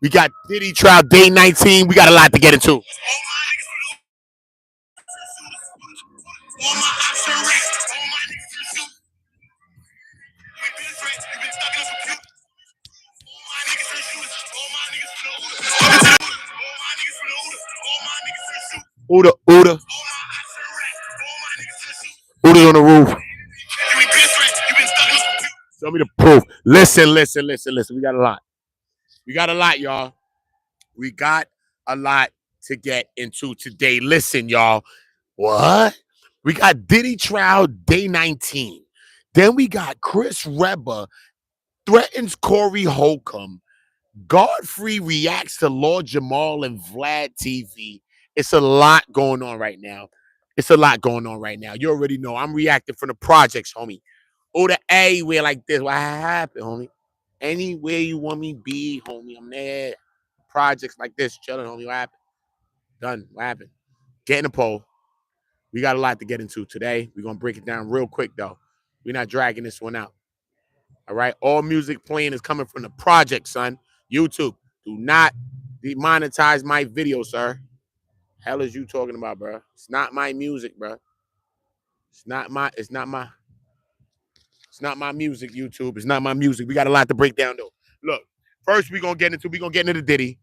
We got Diddy trial day 19. We got a lot to get into. Uda, Uda. Uda on the roof. Show me the proof. Listen, listen, listen, listen. We got a lot. We got a lot, y'all. We got a lot to get into today. Listen, y'all. What? We got Diddy trial day 19. Then we got Chris Webber threatens Corey Holcomb. Godfrey reacts to Lord Jamar and Vlad TV. It's a lot going on right now. It's a lot going on right now. You already know. I'm reacting from the projects, homie. Or the anywhere like this. What happened, homie? Anywhere you want me be, homie. I'm there. Projects like this, chilling, homie. What happened? Done. What happened? Get in the poll. We got a lot to get into today. We're going to break it down real quick, though. We're not dragging this one out. All right? All music playing is coming from the project, son. YouTube, do not demonetize my video, sir. Hell is you talking about, bro? It's not my music, bro. It's not my music, YouTube. It's not my music. We got a lot to break down, though. Look, first we're gonna get into the Diddy.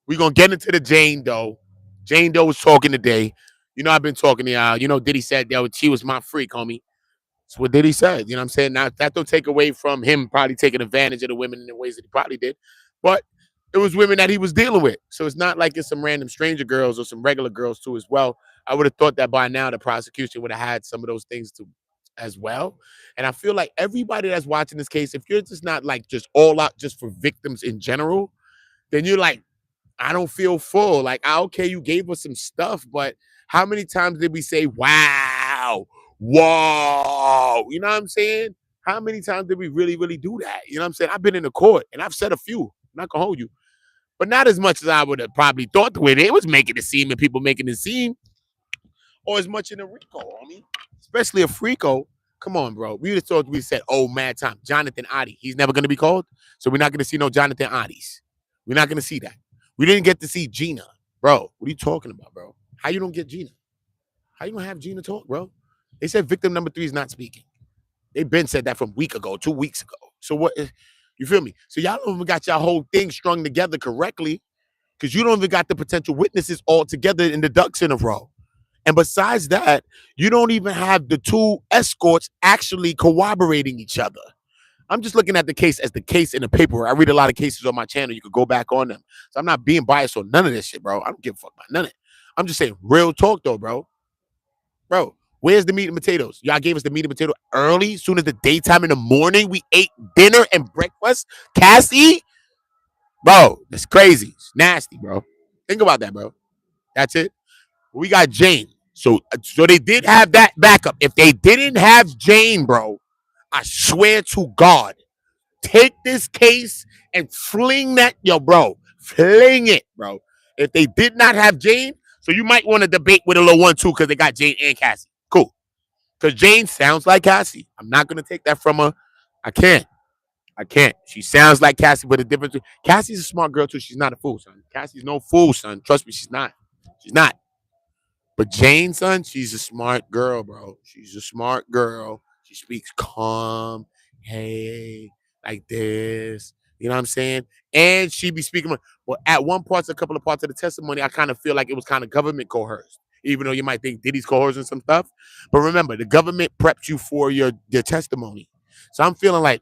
We're gonna get into the Jane Doe. Jane Doe was talking today. You know, I've been talking to y'all. You know, Diddy said that she was my freak, homie. That's what Diddy said. You know what I'm saying? Now, that don't take away from him probably taking advantage of the women in the ways that he probably did. But it was women that he was dealing with. So it's not like it's some random stranger girls or some regular girls too as well. I would have thought that by now the prosecution would have had some of those things too as well. And I feel like everybody that's watching this case, if you're just not like just all out just for victims in general, then you're like, I don't feel full. Like, okay, you gave us some stuff, but how many times did we say, wow, whoa? You know what I'm saying? How many times did we really, really do that? You know what I'm saying? I've been in the court and I've said a few. I'm not gonna hold you. But not as much as I would have probably thought the way they was making it seem and people making it seem, or as much in a Rico, homie. Especially a Frico. Come on, bro. We just thought we said, oh, mad time. Jonathan Oddie. He's never gonna be called. So we're not gonna see no Jonathan Oddies. We're not gonna see that. We didn't get to see Gina. Bro, what are you talking about, bro? How you don't get Gina? How you don't have Gina talk, bro? They said victim number 3 is not speaking. They been said that from a week ago, 2 weeks ago. So what? You feel me? So y'all don't even got y'all whole thing strung together correctly because you don't even got the potential witnesses all together in the ducks in a row. And besides that, you don't even have the 2 escorts actually corroborating each other. I'm just looking at the case as the case in the paper. I read a lot of cases on my channel. You could go back on them. So I'm not being biased on none of this shit, bro. I don't give a fuck about none of it. I'm just saying real talk, though, bro. Bro, where's the meat and potatoes? Y'all gave us the meat and potato early, soon as the daytime in the morning. We ate dinner and breakfast. Cassie? Bro, that's crazy. It's nasty, bro. Think about that, bro. That's it. We got Jane. So they did have that backup. If they didn't have Jane, bro, I swear to God, take this case and fling that, bro, fling it, bro. If they did not have Jane, so you might want to debate with a little 1-2 because they got Jane and Cassie. Cool. Because Jane sounds like Cassie. I'm not going to take that from her. I can't. She sounds like Cassie, but the difference, Cassie's a smart girl too. She's not a fool, son. Cassie's no fool, son. Trust me, she's not. She's not. But Jane, son, she's a smart girl, bro. She's a smart girl. She speaks calm, hey, like this. You know what I'm saying? And she be speaking. Well, at a couple of parts of the testimony, I kind of feel like it was kind of government coerced. Even though you might think Diddy's coercing some stuff. But remember, the government prepped you for your testimony. So I'm feeling like,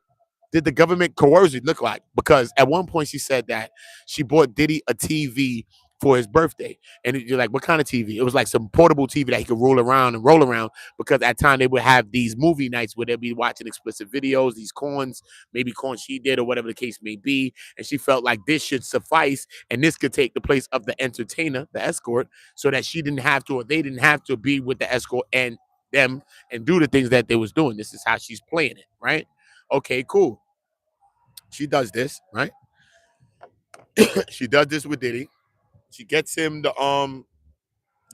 did the government coerce it look like? Because at one point she said that she bought Diddy a TV for his birthday. And you're like, what kind of TV? It was like some portable TV that he could roll around because at time they would have these movie nights where they'd be watching explicit videos, these corns, maybe corn she did or whatever the case may be. And she felt like this should suffice and this could take the place of the entertainer, the escort, so that she didn't have to or they didn't have to be with the escort and them and do the things that they was doing. This is how she's playing it, right? Okay, cool. She does this, right? She does this with Diddy. She gets him the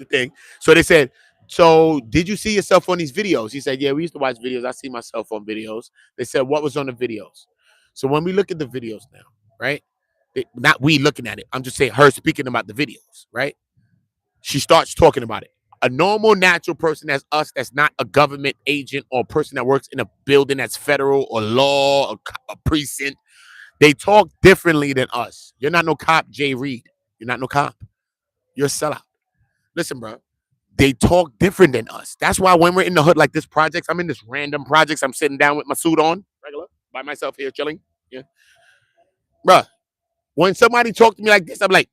thing. So they said, so did you see yourself on these videos? He said, yeah, we used to watch videos. I see myself on videos. They said, what was on the videos? So when we look at the videos now, right? Not we looking at it. I'm just saying her speaking about the videos, right? She starts talking about it. A normal, natural person that's us, that's not a government agent or a person that works in a building that's federal or law or a precinct, they talk differently than us. You're not no cop, Jay Reed. You're not no cop. You're a sellout. Listen, bro. They talk different than us. That's why when we're in the hood like this projects, I'm in this random projects. I'm sitting down with my suit on, regular, by myself here, chilling. Yeah. Bro, when somebody talk to me like this, I'm like,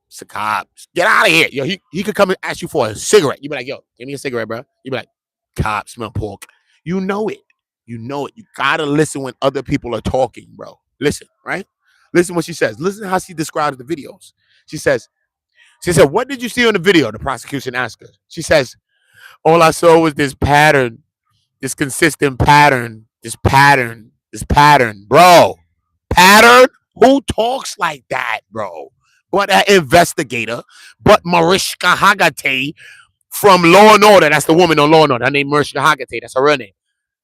it's a cop. Get out of here. Yo, he could come and ask you for a cigarette. You be like, yo, give me a cigarette, bro. You be like, cop, smell pork. You know it. You know it. You gotta listen when other people are talking, bro. Listen, right? Listen what she says. Listen how she describes the videos. She said, what did you see on the video? The prosecution asked her. She says, all I saw was this pattern, this consistent pattern, this pattern, bro. Pattern? Who talks like that, bro? But an investigator, but Mariska Hargitay from Law and Order. That's the woman on Law and Order. Her name Mariska Hargitay. That's her real name.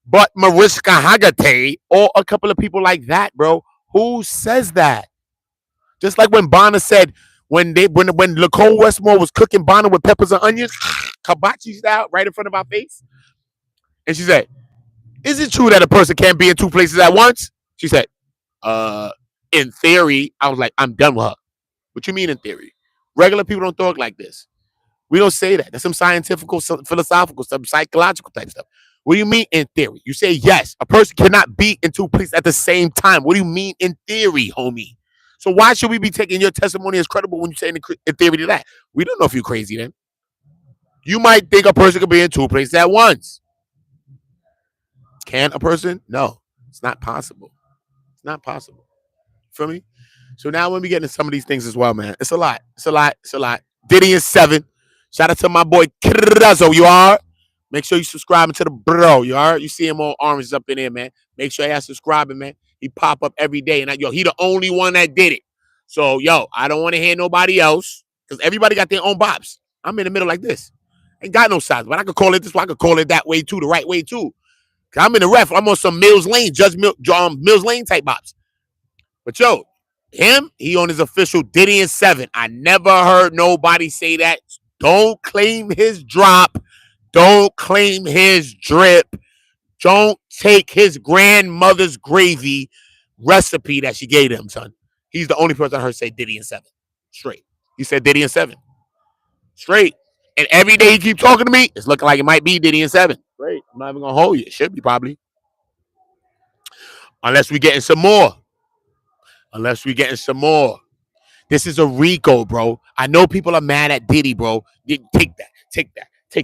But Mariska Hargitay or a couple of people like that, bro. Who says that? Just like when Bonner said, when Nicole Westmore was cooking Bonner with peppers and onions, hibachi style, right in front of our face. And she said, is it true that a person can't be in two places at once? She said, in theory. I was like, I'm done with her. What you mean in theory? Regular people don't talk like this. We don't say that. That's some scientific, some philosophical, some psychological type stuff. What do you mean in theory? You say yes. A person cannot be in two places at the same time. What do you mean in theory, homie? So why should we be taking your testimony as credible when you say in theory to that? We don't know if you're crazy then. You might think a person could be in two places at once. Can a person? No, it's not possible. It's not possible. Feel me? So now when we get into some of these things as well, man, it's a lot. It's a lot. It's a lot. Diddy is 7. Shout out to my boy Krazzo. You are. Make sure you subscribing to the bro. You are. You see him all oranges up in there, man. Make sure y'all subscribing, man. He pop up every day, and he the only one that did it. So yo, I don't want to hear nobody else because everybody got their own bops. I'm in the middle like this. Ain't got no size, but I could call it this way. I could call it that way too, the right way too. Cause I'm in the ref. I'm on some Mills Lane, Mills Lane type bops. But yo, him, he on his official Diddy and 7. I never heard nobody say that. Don't claim his drop. Don't claim his drip. Don't take his grandmother's gravy recipe that she gave him, son. He's the only person I heard say Diddy and 7. Straight. He said Diddy and 7. Straight. And every day he keep talking to me, it's looking like it might be Diddy and 7. Straight. I'm not even going to hold you. It should be probably. Unless we getting some more. This is a RICO, bro. I know people are mad at Diddy, bro. Take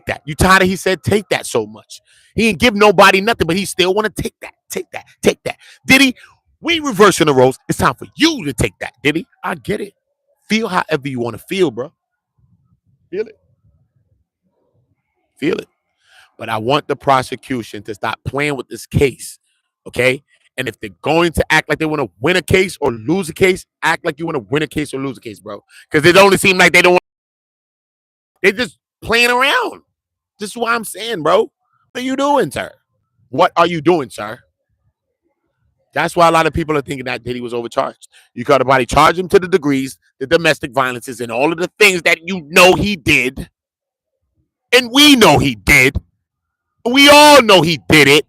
that. You tired of he said take that so much. He didn't give nobody nothing, but he still want to take that. Diddy, we reversing the roles. It's time for you to take that, Diddy. I get it. Feel however you want to feel, bro. Feel it. But I want the prosecution to stop playing with this case, okay? And if they're going to act like they want to win a case or lose a case, act like you want to win a case or lose a case, bro. Because it only seems like they don't want. They're just playing around. This is what I'm saying, bro. What are you doing, sir? What are you doing, sir? That's why a lot of people are thinking that Diddy was overcharged. You got to charge him to the degrees, the domestic violences, and all of the things that you know he did. And we know he did. We all know he did it.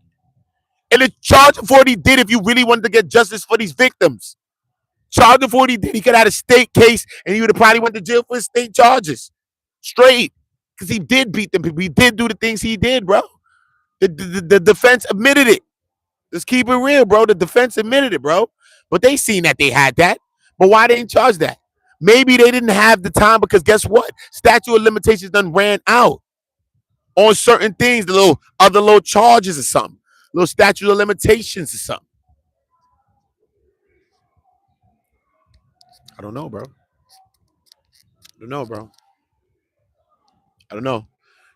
And it's charge him for what he did if you really wanted to get justice for these victims. Charge him for what he did. He could have had a state case and he would have probably went to jail for his state charges. Straight. Because he did beat them people. He did do the things he did, bro. The defense admitted it. Let's keep it real, bro. The defense admitted it, bro. But they seen that they had that. But why they didn't charge that? Maybe they didn't have the time because guess what? Statute of limitations done ran out on certain things, the other little charges or something. Little statute of limitations or something. I don't know, bro. I don't know.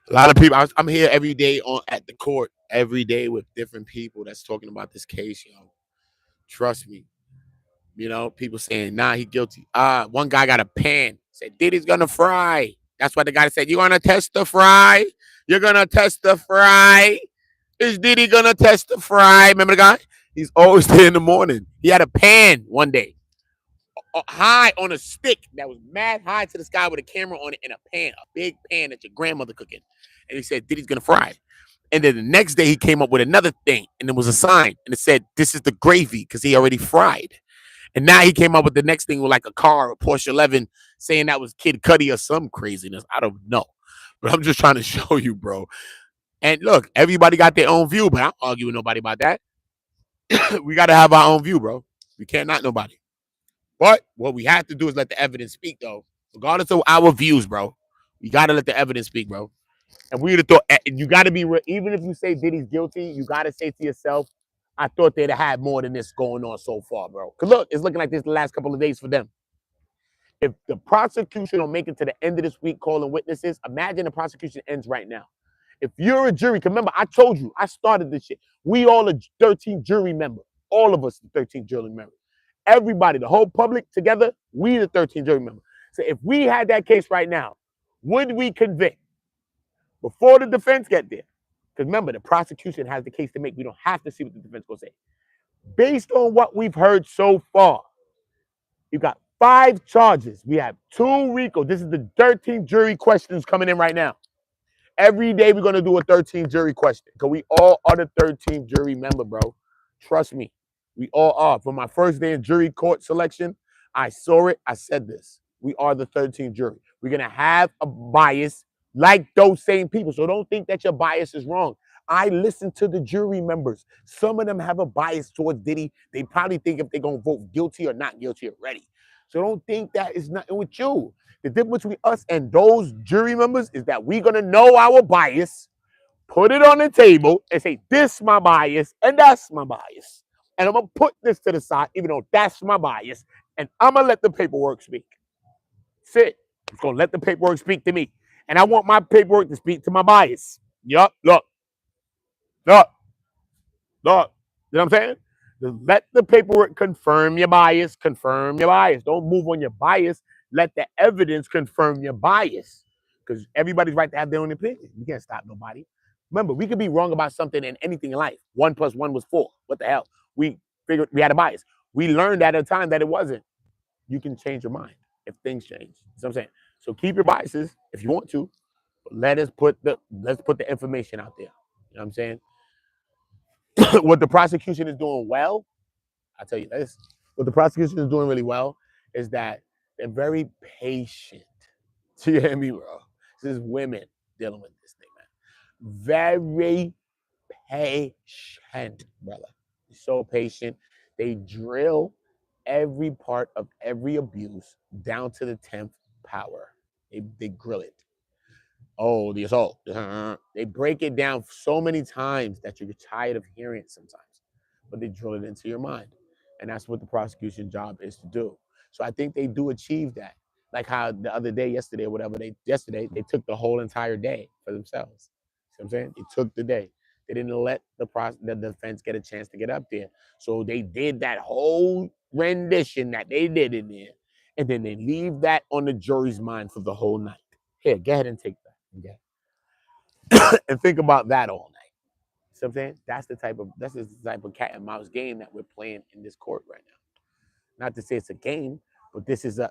A lot of people. I'm here every day at the court, every day with different people that's talking about this case. Trust me. People saying, nah, he guilty. One guy got a pan. Said Diddy's gonna fry. That's what the guy said. You gonna test the fry? You're gonna test the fry. Is Diddy gonna test the fry? Remember the guy? He's always there in the morning. He had a pan one day. high on a stick that was mad high to the sky with a camera on it and a pan, a big pan that your grandmother cooking. And he said, Diddy's gonna fry. And then the next day he came up with another thing, and it was a sign, and it said, "This is the gravy," because he already fried. And now he came up with the next thing with like a car, a Porsche 11, saying that was Kid Cudi or some craziness. I don't know, but I'm just trying to show you, bro. And look, everybody got their own view, but I don't argue with nobody about that. We got to have our own view, bro. We can't knock nobody. But what we have to do is let the evidence speak, though. Regardless of our views, bro. We got to let the evidence speak, bro. And we would have thought, you got to be real. Even if you say Diddy's guilty, you got to say to yourself, I thought they'd have had more than this going on so far, bro. Because look, it's looking like this the last couple of days for them. If the prosecution don't make it to the end of this week calling witnesses, imagine the prosecution ends right now. If you're a jury, remember, I told you, I started this shit. We all a 13th jury member. All of us the 13th jury member. Everybody, the whole public together, we the 13th jury member. So if we had that case right now, would we convict before the defense get there? Because remember, the prosecution has the case to make. We don't have to see what the defense will say. Based on what we've heard so far, you got 5 charges. We have 2 RICO. This is the 13th jury questions coming in right now. Every day we're going to do a 13th jury question because we all are the 13th jury member, bro. Trust me. We all are. For my first day in jury court selection, I saw it. I said this. We are the 13th jury. We're going to have a bias like those same people. So don't think that your bias is wrong. I listen to the jury members. Some of them have a bias towards Diddy. They probably think if they're going to vote guilty or not guilty already. So don't think that is nothing with you. The difference between us and those jury members is that we're going to know our bias, put it on the table, and say, this my bias, and that's my bias. And I'm going to put this to the side, even though that's my bias, and I'm going to let the paperwork speak. That's it. I'm going to let the paperwork speak to me. And I want my paperwork to speak to my bias. Yup, look. You know what I'm saying? Just let the paperwork confirm your bias, confirm your bias. Don't move on your bias. Let the evidence confirm your bias. Because everybody's right to have their own opinion. You can't stop nobody. Remember, we could be wrong about something in anything in life. 1 + 1 was 4. What the hell? We figured we had a bias. We learned at a time that it wasn't. You can change your mind if things change. You know what I'm saying? So keep your biases if you want to. But let's put the information out there. You know what I'm saying? What the prosecution is doing well, I'll tell you this. What the prosecution is doing really well is that they're very patient. Do you hear me, bro? This is women dealing with this thing, man. Very patient, brother. So patient. They drill every part of every abuse down to the 10th power. They grill it. Oh, the assault. They break it down so many times that you're tired of hearing it sometimes. But they drill it into your mind. And that's what the prosecution job is to do. So I think they do achieve that. Like how the other day, yesterday, or whatever, they took the whole entire day for themselves. See what I'm saying? They took the day. They didn't let the defense get a chance to get up there. So they did that whole rendition that they did in there. And then they leave that on the jury's mind for the whole night. Here, go ahead and take that. Okay. And think about that all night. See what I'm saying? That's the type of cat and mouse game that we're playing in this court right now. Not to say it's a game, but this is an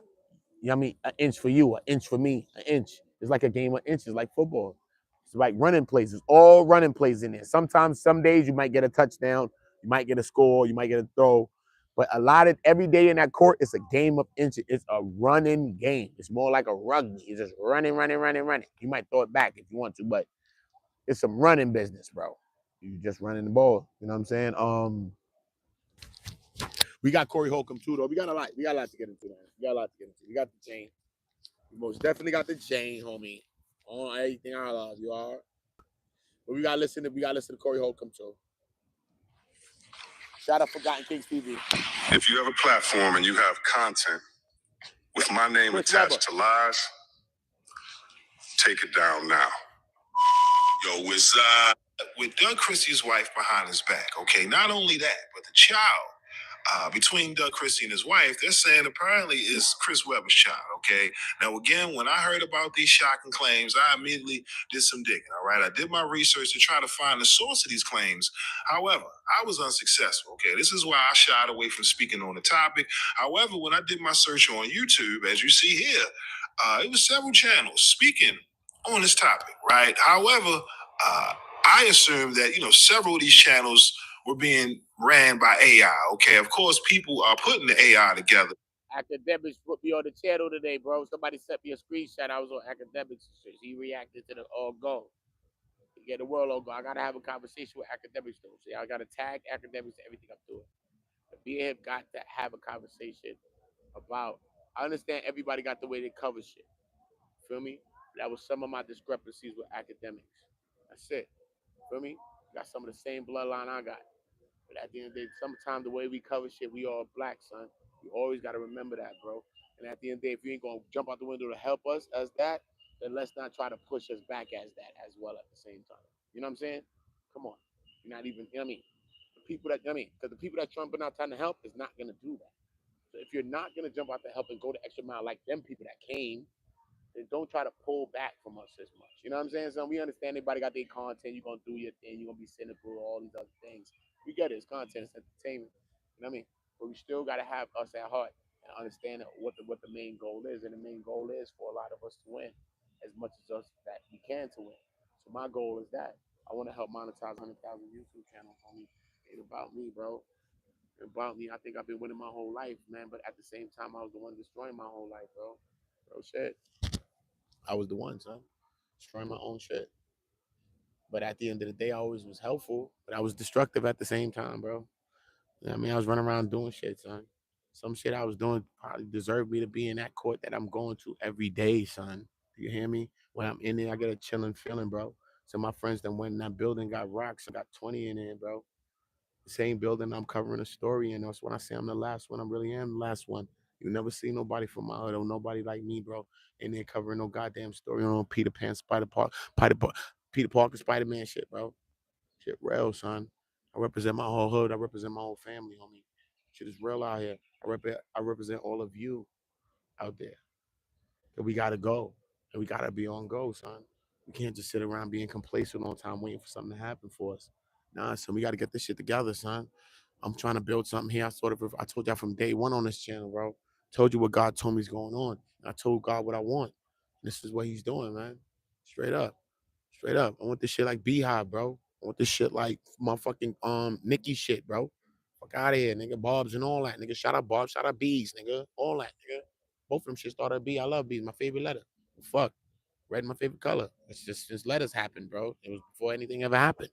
inch for you, an inch for me, an inch. It's like a game of inches, like football. It's like running plays. It's all running plays in there. Sometimes, some days you might get a touchdown, you might get a score, you might get a throw. But every day in that court, it's a game of inches. It's a running game. It's more like a rugby. It's just running. You might throw it back if you want to, but it's some running business, bro. You just running the ball. You know what I'm saying? We got Corey Holcomb too, though. We got a lot to get into, man. We got the chain. We most definitely got the chain, homie. On everything I love, you are. But we gotta listen to Corey Holcomb too. Shout out Forgotten Kings TV. If you have a platform and you have content with my name attached to lies, take it down now. Yo, with Doug Christie's wife behind his back, okay? Not only that, but the child between Doug Christie and his wife, they're saying apparently is Chris Webber's child, okay? Now, again, when I heard about these shocking claims, I immediately did some digging, all right? I did my research to try to find the source of these claims. However, I was unsuccessful, okay? This is why I shied away from speaking on the topic. However, when I did my search on YouTube, as you see here, it was several channels speaking on this topic, right? However, I assumed that, several of these channels were being ran by AI, okay? Of course, people are putting the AI together. Academics put me on the channel today, bro. Somebody sent me a screenshot. I was on Academics. He reacted to the all go. Get the world all go. I gotta have a conversation with Academics though. See, I gotta tag Academics to everything I'm doing. Me and him got to have a conversation about. I understand everybody got the way they cover shit. Feel me? That was some of my discrepancies with Academics. That's it. Feel me? Got some of the same bloodline I got. But at the end of the day, sometimes the way we cover shit, we all black, son. You always got to remember that, bro. And at the end of the day, if you ain't going to jump out the window to help us as that, then let's not try to push us back as that as well at the same time. You know what I'm saying? Come on. You're not even, you know what I mean? The people that, because the people that jumping out trying to help is not going to do that. So if you're not going to jump out to help and go the extra mile like them people that came, then don't try to pull back from us as much. You know what I'm saying? So we understand everybody got their content. You're going to do your thing. You're going to be cynical, all these other things. We get it. It's content. It's entertainment. You know what I mean? But we still got to have us at heart and understand what the main goal is. And the main goal is for a lot of us to win as much as us that we can to win. So my goal is that. I want to help monetize 100,000 YouTube channels, homie. It ain't about me, bro. It about me. I think I've been winning my whole life, man. But at the same time, I was the one destroying my whole life, bro. Bro, shit. I was the one, son. Destroying my own shit. But at the end of the day, I always was helpful, but I was destructive at the same time, bro. You know what I mean? I was running around doing shit, son. Some shit I was doing probably deserved me to be in that court that I'm going to every day, son. Do you hear me? When I'm in there, I get a chilling feeling, bro. So my friends that went in that building got rocks. I got 20 in there, bro. The same building I'm covering a story in. That's when I say I'm the last one. I really am the last one. You never see nobody from my hood or nobody like me, bro. In there covering no goddamn story on Peter Pan, Peter Parker, Spider-Man shit, bro. Shit real, son. I represent my whole hood. I represent my whole family, homie. Shit is real out here. I represent all of you out there. And we gotta go. And we gotta be on go, son. We can't just sit around being complacent all the time waiting for something to happen for us. Nah, son, we gotta get this shit together, son. I'm trying to build something here. I told y'all from day one on this channel, bro. Told you what God told me is going on. I told God what I want. This is what he's doing, man. Straight up. Straight up. I want this shit like Beehive, bro. I want this shit like motherfucking Nicki shit, bro. Fuck out of here, nigga. Bobs and all that, nigga. Shout out Bobs, shout out Bees, nigga. All that, nigga. Both of them shit started with B. I love bees. My favorite letter. Fuck. Red, my favorite color. It's just letters happened, bro. It was before anything ever happened.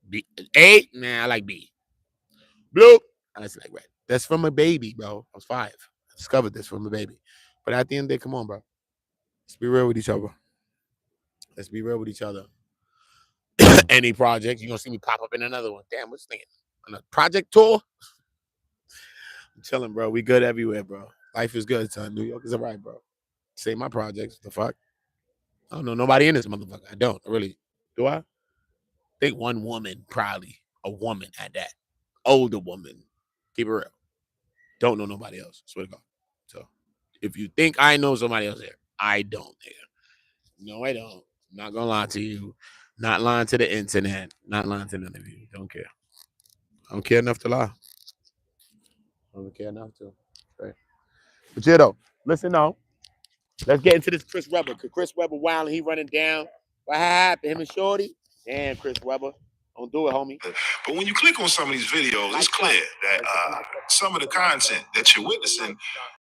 B. A, man, I like B. Blue, I just like red. That's from a baby, bro. I was 5. I discovered this from a baby. But at the end of the day, come on, bro. Let's be real with each other. Let's be real with each other. Any project, you're gonna see me pop up in another one. Damn, what's thinking? On a project tour? I'm chilling, bro. We good everywhere, bro. Life is good, son. New York is all right, bro. Say my projects. The fuck? I don't know nobody in this motherfucker. I don't. Really. Do I? Think one woman, probably. A woman at that. Older woman. Keep it real. Don't know nobody else. Swear to God. So if you think I know somebody else here, I don't, nigga. No, I don't. I'm not gonna lie to you. Not lying to the internet. Not lying to none of you. Don't care. I don't care enough to lie. I don't care enough to. Right. But yeah, though. Listen, though. Let's get into this Chris Webber. Cause Chris Webber wild and he running down. What happened? Him and Shorty? Damn, Chris Webber. Don't do it, homie. But when you click on some of these videos, it's clear that some of the content that you're witnessing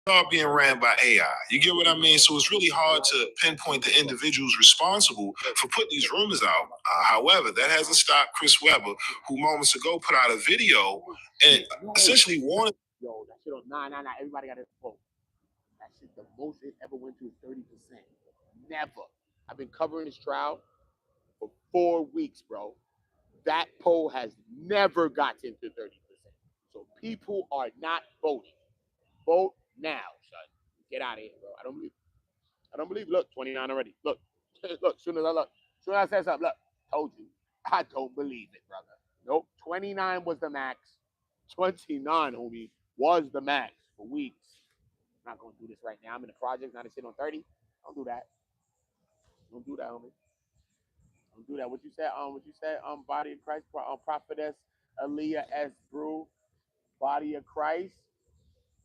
are being ran by AI. You get what I mean? So it's really hard to pinpoint the individuals responsible for putting these rumors out. However, that hasn't stopped Chris Webber, who moments ago put out a video and essentially warned. Yo, that shit on nah. Everybody got to vote. That shit, the most it ever went to is 30%. Never. I've been covering this trial for 4 weeks, bro. That poll has never gotten to 30%. So people are not voting. Vote now, son. Get out of here, bro. I don't believe. Look, 29 already. Look. Soon as I said something, look, told you. I don't believe it, brother. Nope. 29 was the max. 29, homie, was the max for weeks. I'm not gonna do this right now. I'm in the project, not to sit on 30. Don't do that. Don't do that, homie. Don't do that. What you said? What you said? Body of Christ, prophetess Aaliyah S. Brew, Body of Christ.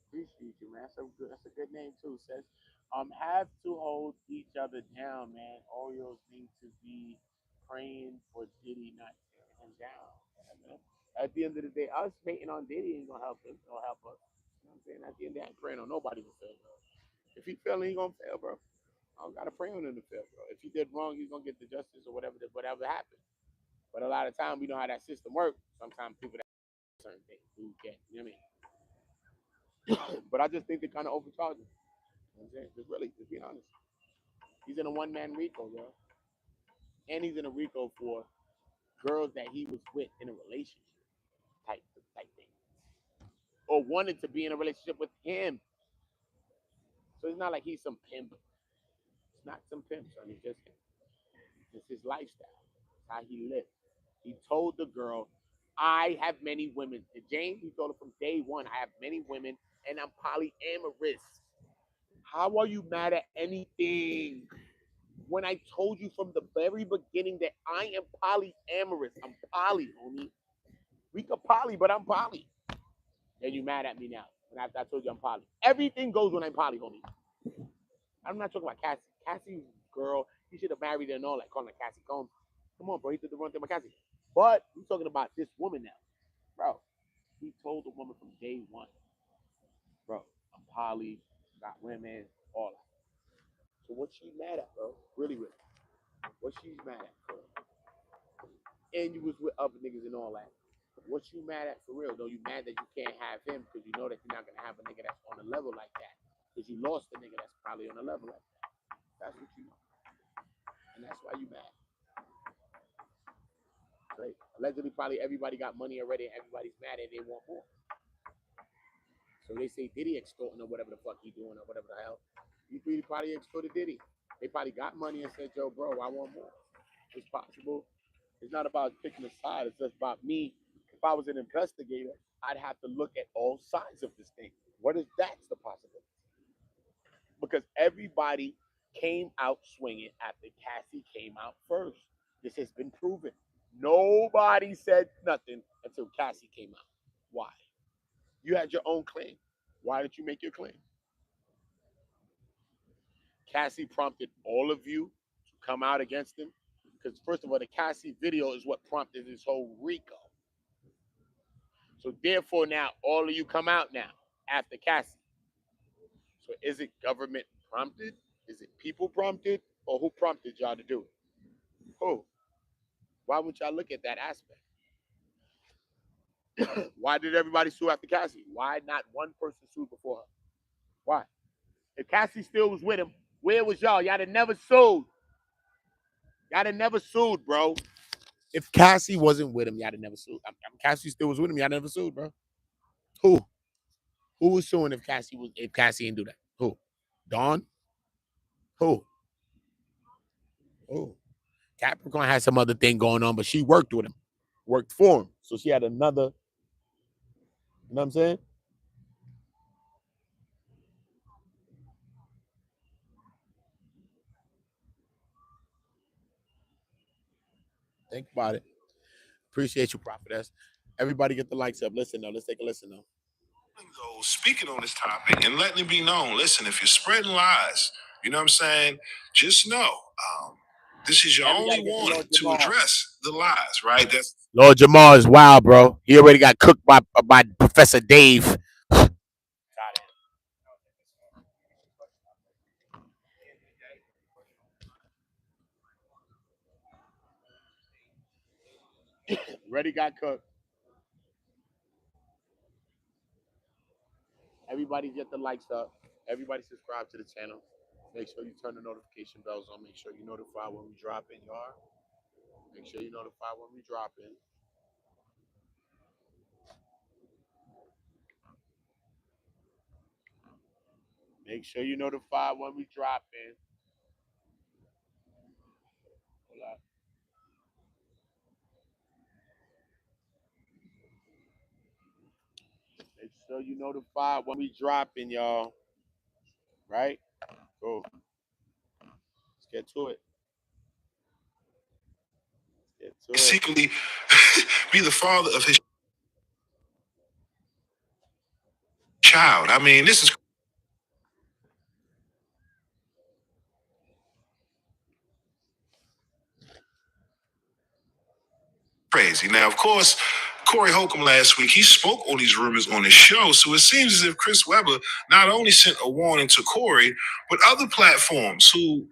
Appreciate you, man. That's a good name too, sis. Have to hold each other down, man. Oreos need to be praying for Diddy not tearing him down. Yeah, man. At the end of the day, us hating on Diddy ain't gonna help him. It'll help us. You know what I'm saying? At the end of the day, I ain't praying on nobody to fail, bro. If he fail, he gonna fail, bro. I don't gotta pray on him to fail, bro. If he did wrong, he's gonna get the justice or whatever happened. But a lot of time we know how that system works. Sometimes people that certain things do get, you know what I mean? But I just think they kind of overcharge him. You know what I'm saying? Just really, just be honest. He's in a one-man RICO, bro. And he's in a RICO for girls that he was with in a relationship type thing. Or wanted to be in a relationship with him. So it's not like he's some pimp. It's not some pimp, son. It's just him. It's his lifestyle. It's how he lives. He told the girl, I have many women. To James, he told her from day one, I have many women and I'm polyamorous. How are you mad at anything? When I told you from the very beginning that I am polyamorous. I'm poly, homie. We could poly, but I'm poly. And you mad at me now when I told you I'm poly. Everything goes when I'm poly, homie. I'm not talking about Cassie. Cassie, girl, he should have married her and all that, calling her Cassie Combs. Come on, bro. He did the wrong thing with Cassie. But we're talking about this woman now. Bro, he told the woman from day one, bro, I'm poly, got women, all that. So what she mad at, bro? Really, really. What she's mad at, bro? And you was with other niggas and all that. What you mad at for real, though? You mad that you can't have him because you know that you're not going to have a nigga that's on a level like that. Because you lost a nigga that's probably on a level like that. That's what you know. And that's why you mad. Like, allegedly, probably everybody got money already and everybody's mad and they want more. So they say Diddy extorting or whatever the fuck he doing or whatever the hell. You probably extorted Diddy. They probably got money and said, yo, bro, I want more. It's possible. It's not about picking a side. It's just about me. If I was an investigator, I'd have to look at all sides of this thing. What if that's the possibility? Because everybody came out swinging after Cassie came out first. This has been proven. Nobody said nothing until Cassie came out. Why? You had your own claim. Why did you make your claim? Cassie prompted all of you to come out against him. Because first of all, the Cassie video is what prompted this whole RICO. So therefore now all of you come out now after Cassie. So is it government prompted? Is it people prompted? Or who prompted y'all to do it? Who? Why wouldn't y'all look at that aspect? Why did everybody sue after Cassie? Why not one person sued before her? Why? If Cassie still was with him, where was y'all? Y'all had never sued. Y'all had never sued, bro. If Cassie wasn't with him, y'all had never sued. Cassie still was with him, y'all never sued, bro. Who? Who was suing if Cassie didn't do that? Who? Dawn? Who? Who? Capricorn had some other thing going on, but she worked with him, worked for him. So she had another, you know what I'm saying? Think about it. Appreciate you, prophetess. Everybody get the likes up. Listen though. Let's take a listen though. Speaking on this topic and letting it be known, listen, if you're spreading lies, you know what I'm saying, just know this is your only warning to address the lies, right? That's Lord Jamar is wild, bro. He already got cooked by Professor Dave. Already got cooked. Everybody get the likes up. Everybody subscribe to the channel. Make sure you turn the notification bells on. Make sure you notify when we drop in, y'all. Make sure you notify when we drop in. Make sure you notify when we drop in. Hold up. Make sure you notify when we drop in, y'all. right? Go. Let's get to it. Secretly be the father of his child. I mean, this is crazy. Now, of course, Corey Holcomb last week, he spoke on these rumors on his show. So it seems as if Chris Webber not only sent a warning to Corey, but other platforms who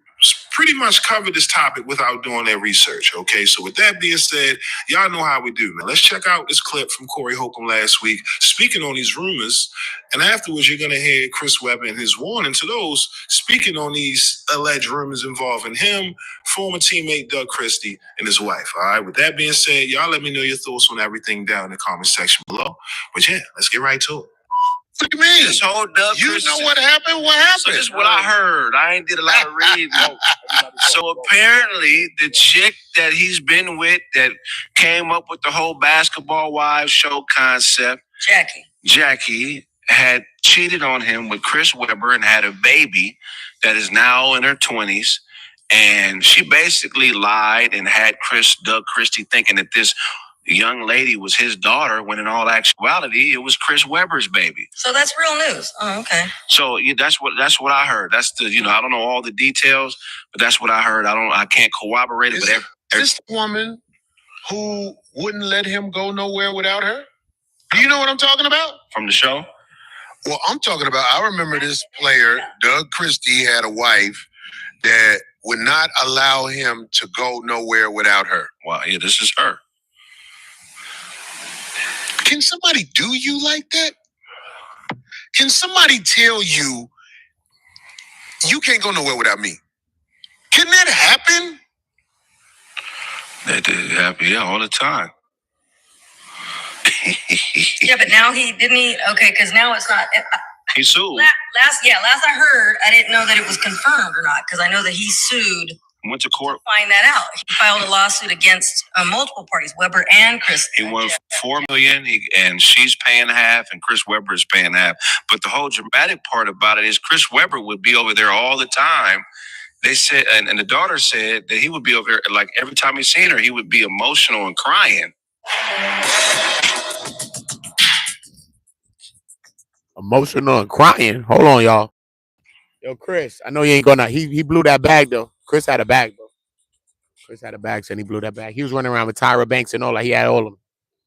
pretty much covered this topic without doing their research. Okay, so with that being said, y'all know how we do. Now, let's check out this clip from Corey Holcomb last week, speaking on these rumors. And afterwards, you're going to hear Chris Webber and his warning to those speaking on these alleged rumors involving him, former teammate Doug Christie, and his wife. All right, with that being said, y'all let me know your thoughts on everything down in the comment section below. But yeah, let's get right to it. Look at me. This whole Doug You Christie. know what happened? What happened? So this is what I heard. I ain't did a lot of reading. So apparently the chick that he's been with that came up with the whole Basketball Wives show concept, Jackie had cheated on him with Chris Webber and had a baby that is now in her 20s. And she basically lied and had Doug Christie thinking that this young lady was his daughter, when in all actuality it was Chris Webber's baby. So that's real news. Oh, okay. So yeah, that's what I heard. That's the I don't know all the details, but that's what I heard. I can't corroborate it. Is this woman who wouldn't let him go nowhere without her? Do you know what I'm talking about? From the show? Well, I'm talking about, I remember this player, Doug Christie, had a wife that would not allow him to go nowhere without her. Wow, yeah, this is her. Can somebody do you like that? Can somebody tell you, you can't go nowhere without me? Can that happen? That did happen, yeah, all the time. Yeah, but now okay, because now it's not. He sued. Last I heard, I didn't know that it was confirmed or not, because I know that he sued. Went to court. Find that out. He filed a lawsuit against multiple parties, Webber and Chris. He won $4 million, and she's paying half, and Chris Webber is paying half. But the whole dramatic part about it is Chris Webber would be over there all the time. They said, and the daughter said that he would be over there, like every time he seen her, he would be emotional and crying. Emotional and crying. Hold on, y'all. Yo, Chris, I know you ain't gonna. He blew that bag though. Chris had a bag, bro. Chris had a bag, and he blew that bag. He was running around with Tyra Banks and all that. He had all of them.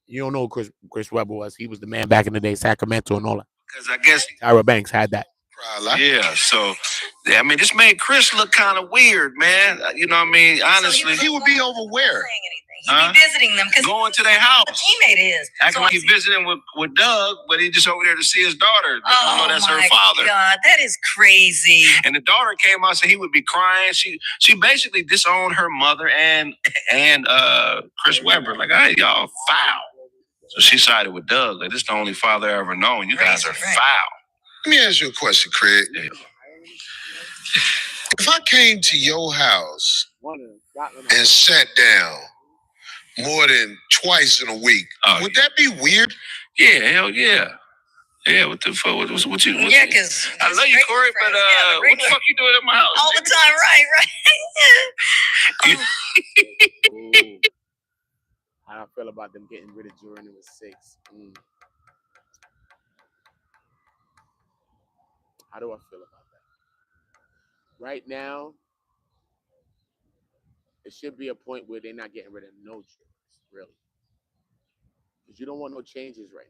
You don't know who Chris Webber was. He was the man back in the day, Sacramento and all that. Because I guess Tyra Banks had that. Yeah, so I mean, this made Chris look kind of weird, man. You know what I mean? Honestly, he would be over where? He'd be visiting them because going to their house. The teammate is acting like he's visiting with Doug, but he's just over there to see his daughter. Oh, that's her father. God, that is crazy. And the daughter came out and said he would be crying. She basically disowned her mother and Chris Webber. Like, hey, y'all foul. So she sided with Doug. Like, this is the only father I ever known. You guys are foul. Let me ask you a question, Craig. Yeah. If I came to your house and sat down more than twice in a week, would that be weird? Yeah, hell yeah. Yeah, what the fuck? What you? Yeah, because I love you, Corey, but what the fuck you doing at my house? All the time, right. How I feel about them getting rid of Jordan was 6. How do I feel about that? Right now, it should be a point where they're not getting rid of no jurors, really. Because you don't want no changes right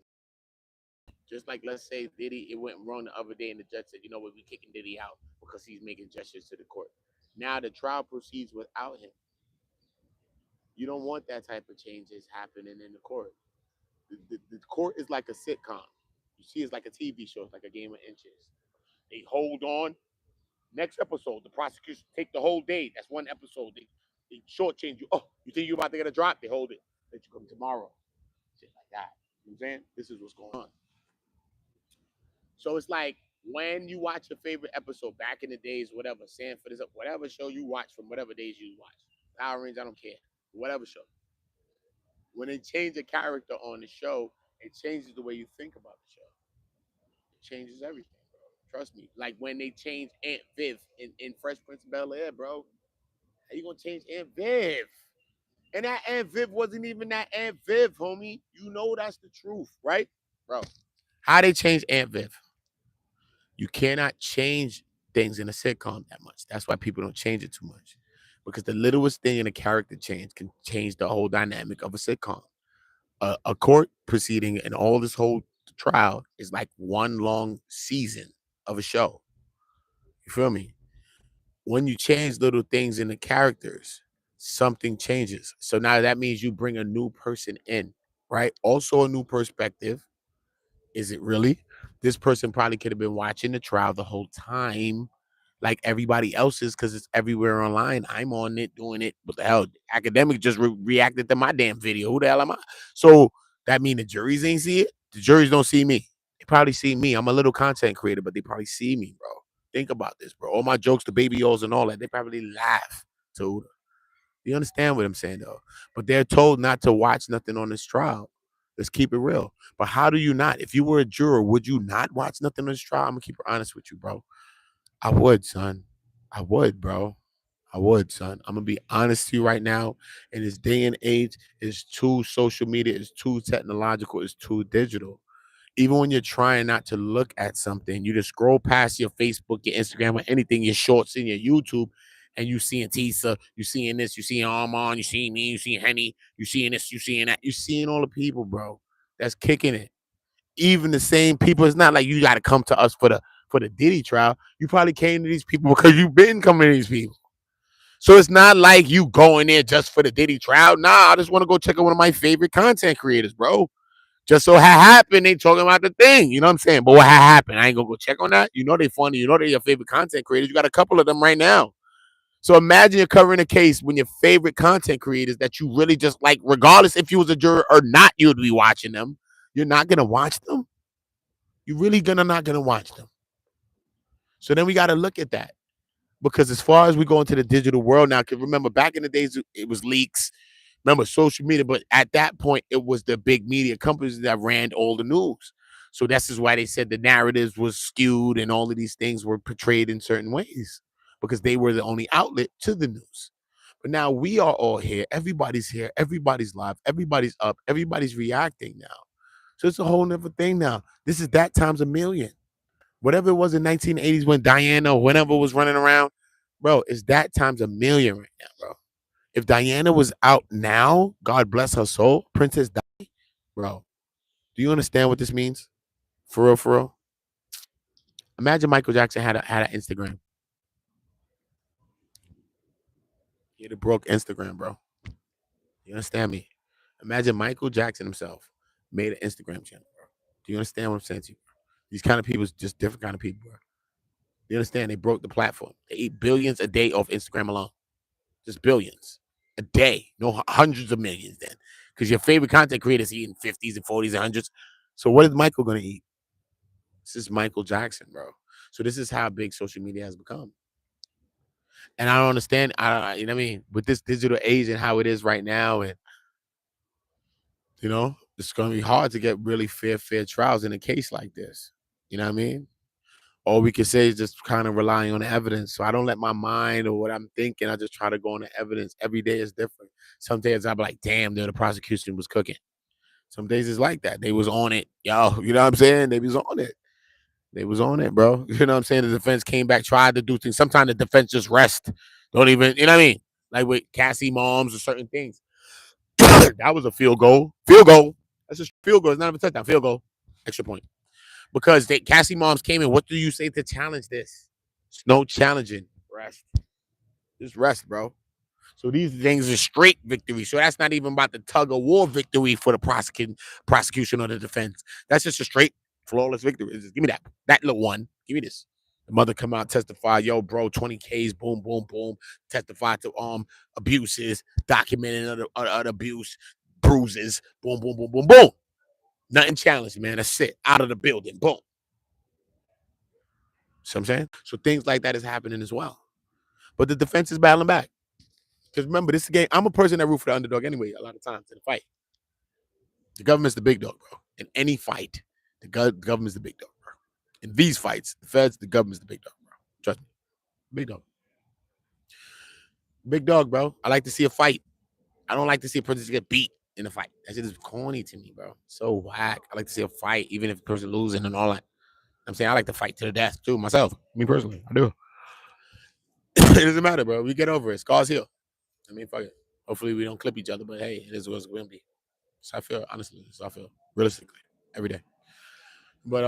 now. Just like, let's say Diddy, it went wrong the other day and the judge said, you know what, we're kicking Diddy out because he's making gestures to the court. Now the trial proceeds without him. You don't want that type of changes happening in the court. The court is like a sitcom. You see, it's like a TV show. It's like a game of inches. They hold on. Next episode, the prosecution take the whole day. That's one episode. They shortchange you. Oh, you think you're about to get a drop? They hold it. Let you come tomorrow. Shit like that. You know what I'm saying? This is what's going on. So it's like when you watch your favorite episode back in the days, whatever, Sanford is up, whatever show you watch from whatever days you watch. Power Rangers, I don't care. Whatever show. When they change a character on the show, it changes the way you think about the show. It changes everything, bro. Trust me. Like when they changed Aunt Viv in Fresh Prince of Bel-Air, bro. How you gonna change Aunt Viv? And that Aunt Viv wasn't even that Aunt Viv, homie. You know that's the truth, right? Bro. How they change Aunt Viv? You cannot change things in a sitcom that much. That's why people don't change it too much. Because the littlest thing in a character change can change the whole dynamic of a sitcom. A court proceeding and all this whole trial is like one long season of a show. You feel me? When you change little things in the characters, something changes. So now that means you bring a new person in, right? Also a new perspective. Is it really? This person probably could have been watching the trial the whole time, like everybody else is, because it's everywhere online. I'm on it, doing it. What the hell? Academic just reacted to my damn video. Who the hell am I? So that mean the juries ain't see it? The juries don't see me. They probably see me. I'm a little content creator, but they probably see me, bro. Think about this, bro. All my jokes, the baby O's and all that, they probably laugh. So you understand what I'm saying, though? But they're told not to watch nothing on this trial. Let's keep it real. But how do you not? If you were a juror, would you not watch nothing on this trial? I'm gonna keep it honest with you, bro. I would, son. I would, bro. I would, son. I'm gonna be honest to you right now. In this day and age, it's too social media, it's too technological, it's too digital. Even when you're trying not to look at something, you just scroll past your Facebook, your Instagram, or anything, your shorts and your YouTube, and you seeing Tisa, you seeing this, you seeing Armand, you seeing me, you seeing Henny, you seeing this, you seeing that, you seeing all the people, bro. That's kicking it. Even the same people. It's not like you got to come to us for the Diddy trial. You probably came to these people because you've been coming to these people. So it's not like you going there just for the Diddy trial. Nah, I just want to go check out one of my favorite content creators, bro. Just so happened they talking about the thing. You know what I'm saying? But what happened? I ain't gonna go check on that. You know they funny. You know they're your favorite content creators. You got a couple of them right now. So imagine you're covering a case when your favorite content creators that you really just like, regardless if you was a juror or not, you would be watching them. You're not gonna watch them. You really not gonna watch them. So then we got to look at that, because as far as we go into the digital world now, because remember back in the days it was leaks. Remember social media, but at that point it was the big media companies that ran all the news. So that's just why they said the narratives was skewed and all of these things were portrayed in certain ways, because they were the only outlet to the news. But now we are all here, everybody's live, everybody's up, everybody's reacting now. So it's a whole nother thing now. This is that times a million. Whatever it was in 1980s when Diana or whenever was running around, bro, it's that times a million right now, bro. If Diana was out now, God bless her soul, Princess Di, bro. Do you understand what this means? For real, for real. Imagine Michael Jackson had an Instagram. He had a broke Instagram, bro. You understand me? Imagine Michael Jackson himself made an Instagram channel, bro. Do you understand what I'm saying to you? These kind of people is just different kind of people, bro. You understand? They broke the platform. They eat billions a day off Instagram alone. Just billions a day. No hundreds of millions then. Because your favorite content creators eating 50s and 40s and hundreds. So what is Michael going to eat? This is Michael Jackson, bro. So this is how big social media has become. And I don't understand. You know what I mean? With this digital age and how it is right now, and it's going to be hard to get really fair trials in a case like this. You know what I mean? All we can say is just kind of relying on the evidence. So I don't let my mind or what I'm thinking. I just try to go on the evidence. Every day is different. Some days I'll be like, damn, the prosecution was cooking. Some days it's like that. They was on it. Yo, you know what I'm saying? They was on it. They was on it, bro. You know what I'm saying? The defense came back, tried to do things. Sometimes the defense just rest. Don't even, you know what I mean? Like with Cassie moms or certain things. That was a field goal. Field goal. That's just field goal. It's not even a touchdown. Field goal. Extra point. Because Cassie moms came in. What do you say to challenge this? It's no challenging. Rest. Just rest, bro. So these things are straight victory. So that's not even about the tug of war victory for the prosecution or the defense. That's just a straight flawless victory. Just give me that little one. Give me this. The mother come out, testify, yo, bro, 20 Ks, boom, boom, boom. Testify to abuses, documenting other abuse, bruises, boom, boom, boom, boom, boom. Nothing challenged, man. That's it. Out of the building. Boom. See what I'm saying? So things like that is happening as well. But the defense is battling back. Because remember, this is a game. I'm a person that root for the underdog anyway, a lot of times in the fight. The government's the big dog, bro. In any fight, the government's the big dog, bro. In these fights, the feds, the government's the big dog, bro. Trust me. Big dog. Big dog, bro. I like to see a fight. I don't like to see a person get beat in a fight. That shit is corny to me, bro. So whack. I like to see a fight, even if the person losing and all that. I'm saying I like to fight to the death too, myself. Me personally, I do. It doesn't matter, bro. We get over it. Scars heal. I mean, fuck it. Hopefully we don't clip each other, but hey, it is what's going to be. So I feel, honestly. So I feel, realistically, every day. But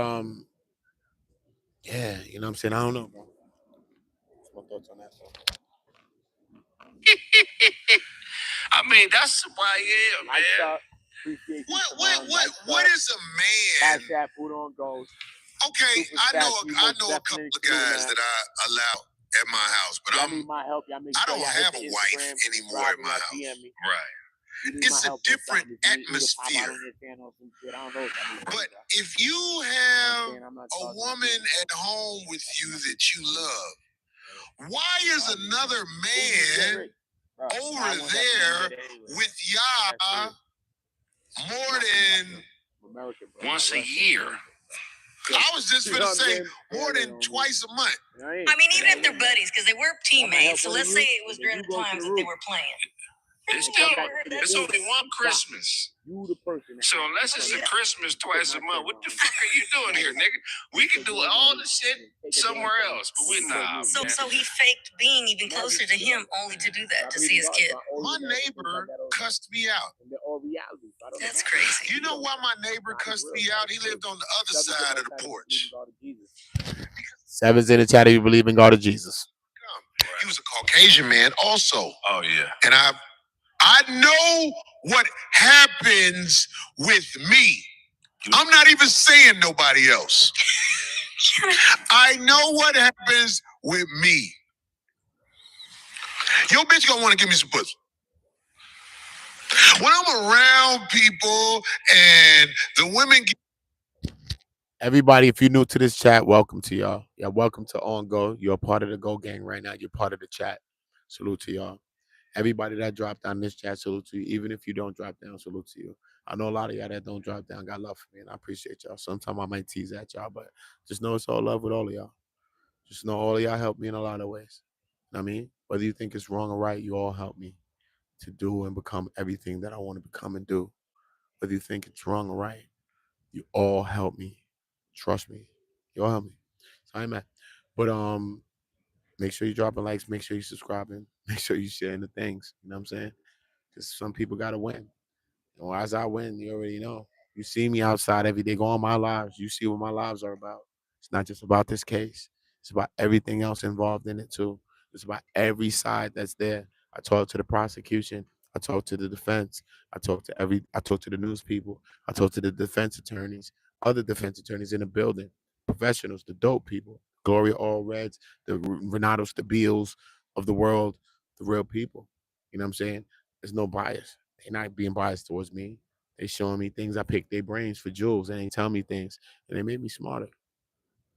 yeah, you know what I'm saying? I don't know, bro. What's my thoughts on that? I mean, that's why, yeah, man. Appreciate What is a man? That food on goes. Okay, I know a couple of guys that I allow at my house, but I don't have a wife anymore at my house. Right. It's a different atmosphere. But if you have a woman at home with you that you love, why is another man over there with y'all more than once a year? I was just gonna say more than twice a month. I mean, even if they're buddies, because they were teammates. So let's say it was during the times that they were playing. It's only one Christmas. So unless it's a Christmas twice a month, what the fuck are you doing here, nigga? We can do all the shit somewhere else, but we're not. So he faked being even closer to him only to do that, to see his kid. My neighbor cussed me out. That's crazy. You know why my neighbor cussed me out? He lived on the other side of the porch. Sevens in the chat if you believe in God or Jesus. He was a Caucasian man also. Oh, yeah. And I know what happens with me. I'm not even saying nobody else. I know what happens with me. Your bitch gonna want to give me some pussy. When I'm around people and the women Everybody, if you're new to this chat, welcome to y'all. Yeah, welcome to On Go. You're a part of the Go Gang right now. You're part of the chat. Salute to y'all. Everybody that dropped down this chat, salute to you. Even if you don't drop down, salute to you. I know a lot of y'all that don't drop down got love for me, and I appreciate y'all. Sometimes I might tease at y'all, but just know it's all love with all of y'all. Just know all of y'all help me in a lot of ways. You know what I mean? Whether you think it's wrong or right, you all help me to do and become everything that I want to become and do. Whether you think it's wrong or right, you all help me. Trust me. You all help me. So I ain't mad. But make sure you dropping likes, make sure you subscribing, make sure you sharing the things. You know what I'm saying? Because some people gotta win. And as I win, you already know. You see me outside every day, go on my lives. You see what my lives are about. It's not just about this case. It's about everything else involved in it too. It's about every side that's there. I talk to the prosecution. I talk to the defense. I talk to the news people. I talk to the defense attorneys, other defense attorneys in the building, professionals, the dope people, Gloria All Reds, the Renatos, the Beals of the world, the real people. You know what I'm saying? There's no bias. They're not being biased towards me. They showing me things. I picked their brains for jewels. They ain't telling me things, and they made me smarter.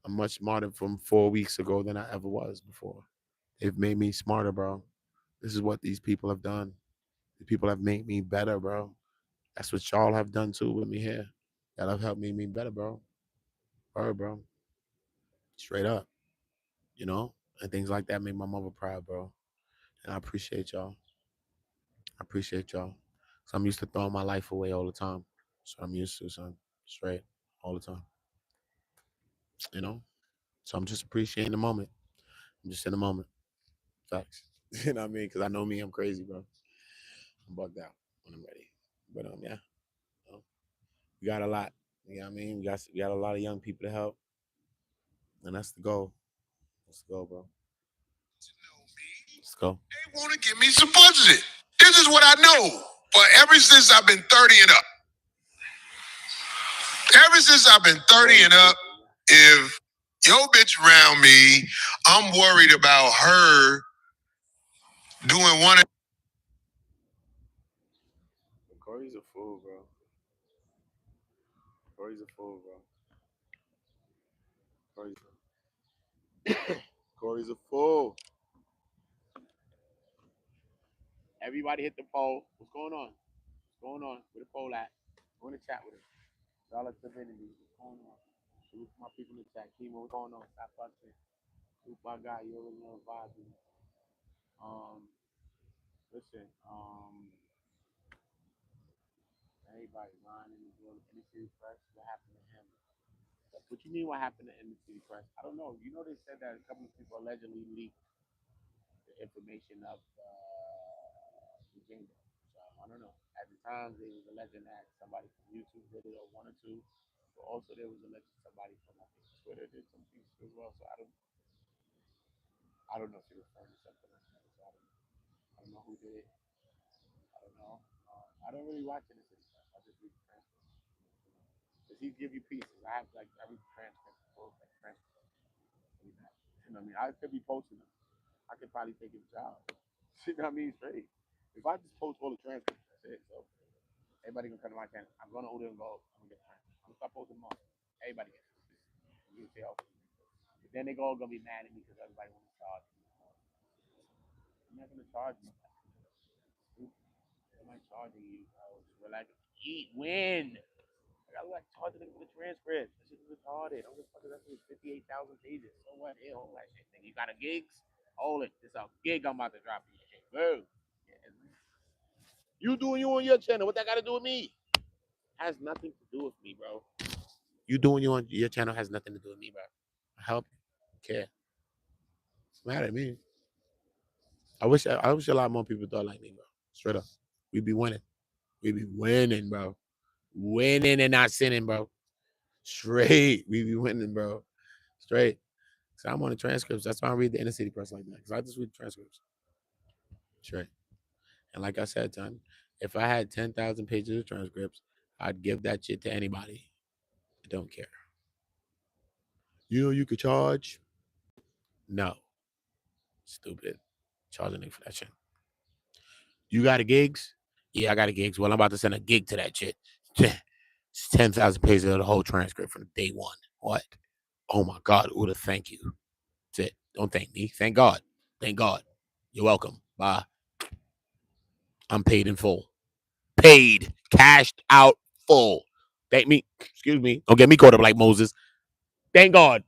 I'm much smarter from 4 weeks ago than I ever was before. They've made me smarter, bro. This is what these people have done. The people have made me better, bro. That's what y'all have done too with me here. Y'all have helped make me better, bro. Bro. Straight up. You know? And things like that make my mother proud, bro. And I appreciate y'all. I appreciate y'all. So I'm used to throwing my life away all the time. So I'm used to, son. Straight. All the time. You know? So I'm just appreciating the moment. I'm just in the moment. Facts. You know what I mean? Because I know me, I'm crazy, bro. I'm bugged out when I'm ready. But yeah. You know, we got a lot. You know what I mean? We got a lot of young people to help. And that's the goal. Let's go, bro. Let's go. they want to give me some pussy. This is what I know. But ever since I've been 30 and up. Ever since I've been 30 and up, if your bitch around me, I'm worried about her doing one of Corey's a fool, bro. Corey's a fool, bro. Corey's a fool. Everybody hit the poll. What's going on? What's going on? Where the poll at? Go in the chat with us. Dollar Divinity. What's going on? Salute to my people in the chat. Kimo, what's going on? Stop punching. Salute my guy. You already know the vibes. Listen, everybody, Ron in the building, in the city press. What happened to him? What you mean? What happened to the city press? I don't know. You know they said that a couple of people allegedly leaked the information of the game. So I don't know. At the time, there was alleging that somebody from YouTube did it, or one or two. But also there was alleged somebody from I think Twitter did some things as well. So I don't know if you're referring to something like that. So I don't know who did it. I don't know. I don't really watch it in the city press. I just read the transcripts. Because he give you pieces. I have like every transcript, post like transcript. You know what I mean? I could be posting them. I could probably take his job. You know what I mean? Straight. If I just post all the transcripts, that's it. So everybody gonna come to my channel. I'm gonna order and go. I'm gonna get transcripts. I'm gonna start posting them all. Everybody gets this. You can tell. But then they all gonna be mad at me because everybody wants to charge me. I'm not gonna charge you. Am I charging you? Relax. Eat. Win. I got like charging them for the transcript. This shit is retarded. I'm just fucking that's 58,000 pages. So what? Hey, hold that shit. Thing. You got a gigs? Hold it. This a gig I'm about to drop you. Shit. Boo. You doing you on your channel. What that got to do with me? Has nothing to do with me, bro. You doing you on your channel has nothing to do with me, bro. I help you. Care. It's mad at me. I wish a lot more people thought like me, bro. Straight up. We be winning. We be winning, bro. Winning and not sinning, bro. Straight. We be winning, bro. Straight. So I'm on the transcripts. That's why I read the inner city press like that. Because I just read the transcripts. Straight. And like I said, son, if I had 10,000 pages of transcripts, I'd give that shit to anybody. I don't care. You know you could charge? No. Stupid. Charging for that shit. You got a gigs? Yeah, I got a gigs. Well, I'm about to send a gig to that shit. It's 10,000 pages of the whole transcript from day one. What? Oh my God, Uda, thank you. That's it. Don't thank me. Thank God. Thank God. You're welcome. Bye. I'm paid in full. Paid. Cashed out full. Thank me. Excuse me. Don't get me caught up like Moses. Thank God.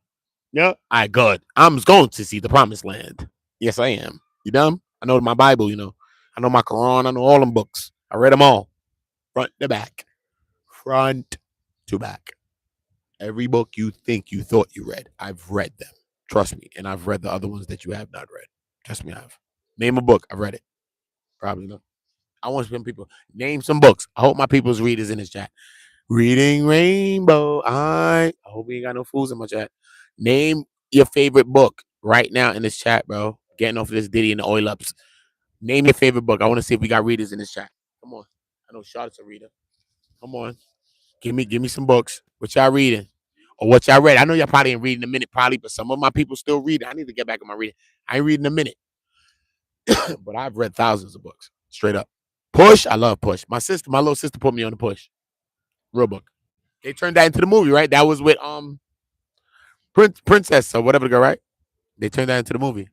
Yeah. All right, good. I'm going to see the promised land. Yes, I am. You dumb? I know my Bible, you know. I know my Quran. I know all them books. I read them all. Front to back. Front to back. Every book you think you thought you read, I've read them. Trust me. And I've read the other ones that you have not read. Trust me, I have. Name a book. I've read it. Probably not. I want some people. Name some books. I hope my people's readers in this chat. Reading Rainbow. I hope we ain't got no fools in my chat. Name your favorite book right now in this chat, bro. Getting off of this Diddy and the oil ups. Name your favorite book. I want to see if we got readers in this chat. Come on. I know Charlotte's a reader. Come on. Give me some books. What y'all reading? Or what y'all read? I know y'all probably ain't reading a minute, probably, but some of my people still reading. I need to get back on my reading. I ain't reading a minute. But I've read thousands of books. Straight up. Push. I love Push. My little sister put me on the Push. Real book. They turned that into the movie, right? That was with Princess or whatever the girl, right? They turned that into the movie.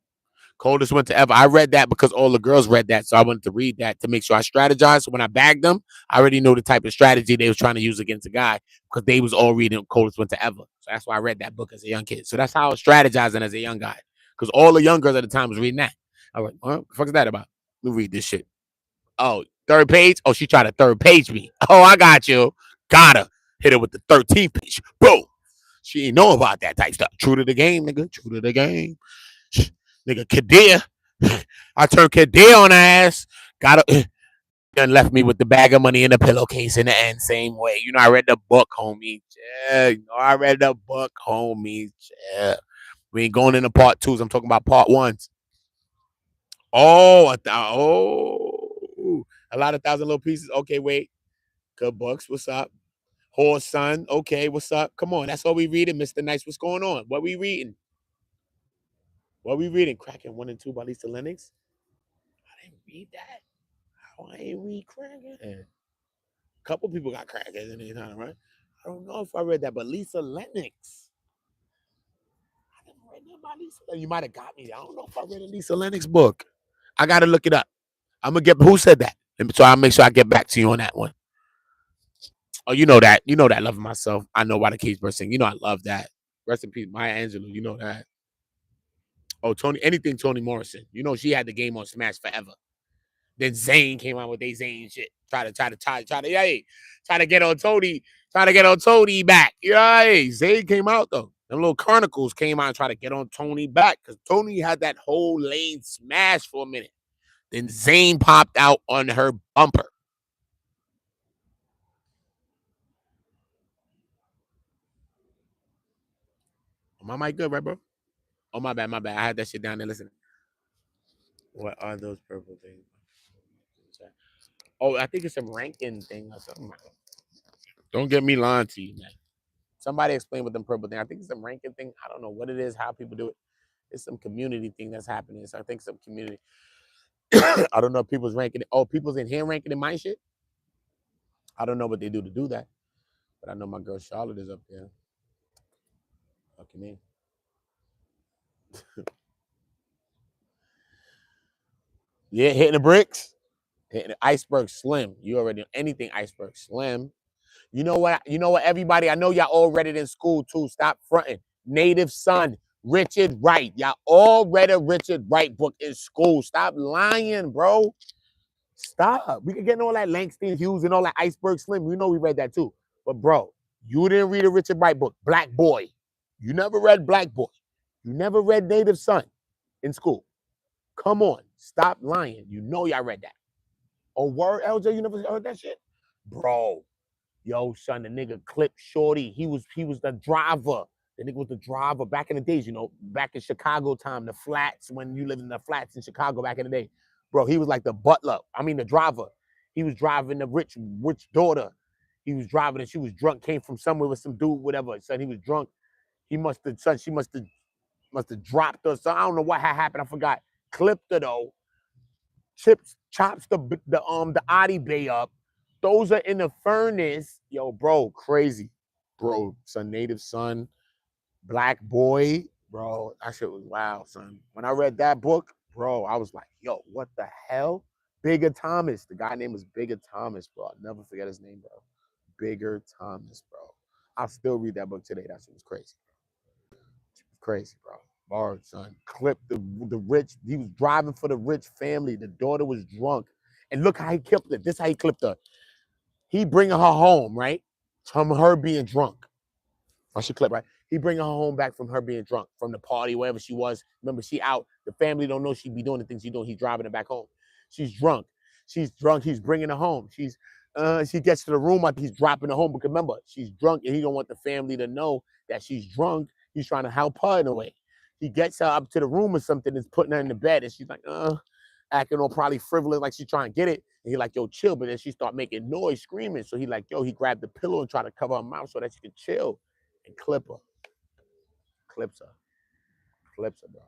Coldest winter ever. I read that because all the girls read that, so I wanted to read that to make sure I strategized. So when I bagged them, I already know the type of strategy they was trying to use against a guy because they was all reading Coldest Winter Ever. So that's why I read that book as a young kid. So that's how I was strategizing as a young guy because all the young girls at the time was reading that. I was like, what the fuck is that about? Let me read this shit. Oh, third page? Oh, she tried to third page me. Oh, I got you. Got her. Hit her with the 13th page. Boom. She ain't know about that type stuff. True to the game, nigga. True to the game. Nigga, Kadir. I turned Kadir on her ass. Got her. Done left me with the bag of money in the pillowcase in the end. Same way. You know, I read the book, homie. Yeah. You know, I read the book, homie. Yeah. We ain't going into part twos. I'm talking about part ones. Oh, a lot of thousand little pieces. Okay, wait. Good books. What's up? Horse son. Okay, what's up? Come on. That's all we reading, Mr. Nice. What's going on? What we reading? What we reading? Kraken 1 and 2 by Lisa Lennox. I didn't read that. How I ain't read Kraken? A couple people got Kraken in their time, right? I don't know if I read that, but Lisa Lennox. I never read that by Lisa. You might have got me. I don't know if I read a Lisa Lennox book. I gotta look it up. I'm gonna get who said that. So I'll make sure I get back to you on that one. Oh, you know that. You know that. Loving myself. I know why the cage bird sing. You know I love that. Rest in peace, Maya Angelou. You know that. Oh, anything Toni Morrison. You know she had the game on Smash forever. Then Zayn came out with they Zayn shit. Try to get on Tony back. Yeah, hey, Zayn came out though. Them little carnicles came out and tried to get on Tony back because Tony had that whole lane smash for a minute. Then Zayn popped out on her bumper. My mic good, right, bro? Oh, my bad. I had that shit down there. Listen. What are those purple things? Oh, I think it's a ranking thing or something. Don't get me lying to you, man. Somebody explain what them purple thing. I think it's some ranking thing. I don't know what it is, how people do it. It's some community thing that's happening. So I think some community. I don't know if people's ranking it. Oh, people's in here ranking in my shit. I don't know what they do to do that. But I know my girl Charlotte is up there. Fucking me. Yeah, hitting the bricks. Hitting the iceberg slim. You already know anything iceberg slim. You know what? You know what, everybody? I know y'all all read it in school too. Stop fronting. Native Son, Richard Wright. Y'all all read a Richard Wright book in school. Stop lying, bro. Stop. We could get all that Langston Hughes and all that Iceberg Slim. You know we read that too. But bro, you didn't read a Richard Wright book. Black Boy. You never read Black Boy. You never read Native Son in school. Come on. Stop lying. You know y'all read that. Oh, word, LJ, you never heard that shit? Bro. Yo, son, the nigga clipped Shorty. He was the driver. The nigga was the driver back in the days, you know, back in Chicago time, the flats, when you lived in the flats in Chicago back in the day. Bro, he was like the butler. I mean, the driver. He was driving the rich daughter. He was driving and she was drunk, came from somewhere with some dude, whatever. Son, he was drunk. She must have dropped her. So I don't know what had happened. I forgot. Clipped her though. Chops the Audi Bay up. Those are in the furnace. Yo, bro, crazy. Bro, son, Native Son, Black Boy. Bro, that shit was wild, son. When I read that book, bro, I was like, yo, what the hell? Bigger Thomas. The guy name was Bigger Thomas, bro. I'll never forget his name, bro. Bigger Thomas, bro. I'll still read that book today. That shit was crazy. Crazy, bro. Bard, son. Clipped the rich. He was driving for the rich family. The daughter was drunk. And look how he clipped it. This is how he clipped her. He bringing her home, right? From her being drunk. I should clip, right? He bringing her home back from her being drunk, from the party, wherever she was. Remember, she out. The family don't know she be doing the things she doing. He's driving her back home. She's drunk. He's bringing her home. She gets to the room like he's dropping her home. Because remember, she's drunk and he don't want the family to know that she's drunk. He's trying to help her in a way. He gets her up to the room or something and putting her in the bed. And she's like, acting all probably frivolous, like she's trying to get it. And he like, yo, chill. But then she start making noise, screaming. So he like, yo, he grabbed the pillow and tried to cover her mouth so that she could chill. And clip her. Clips her, bro.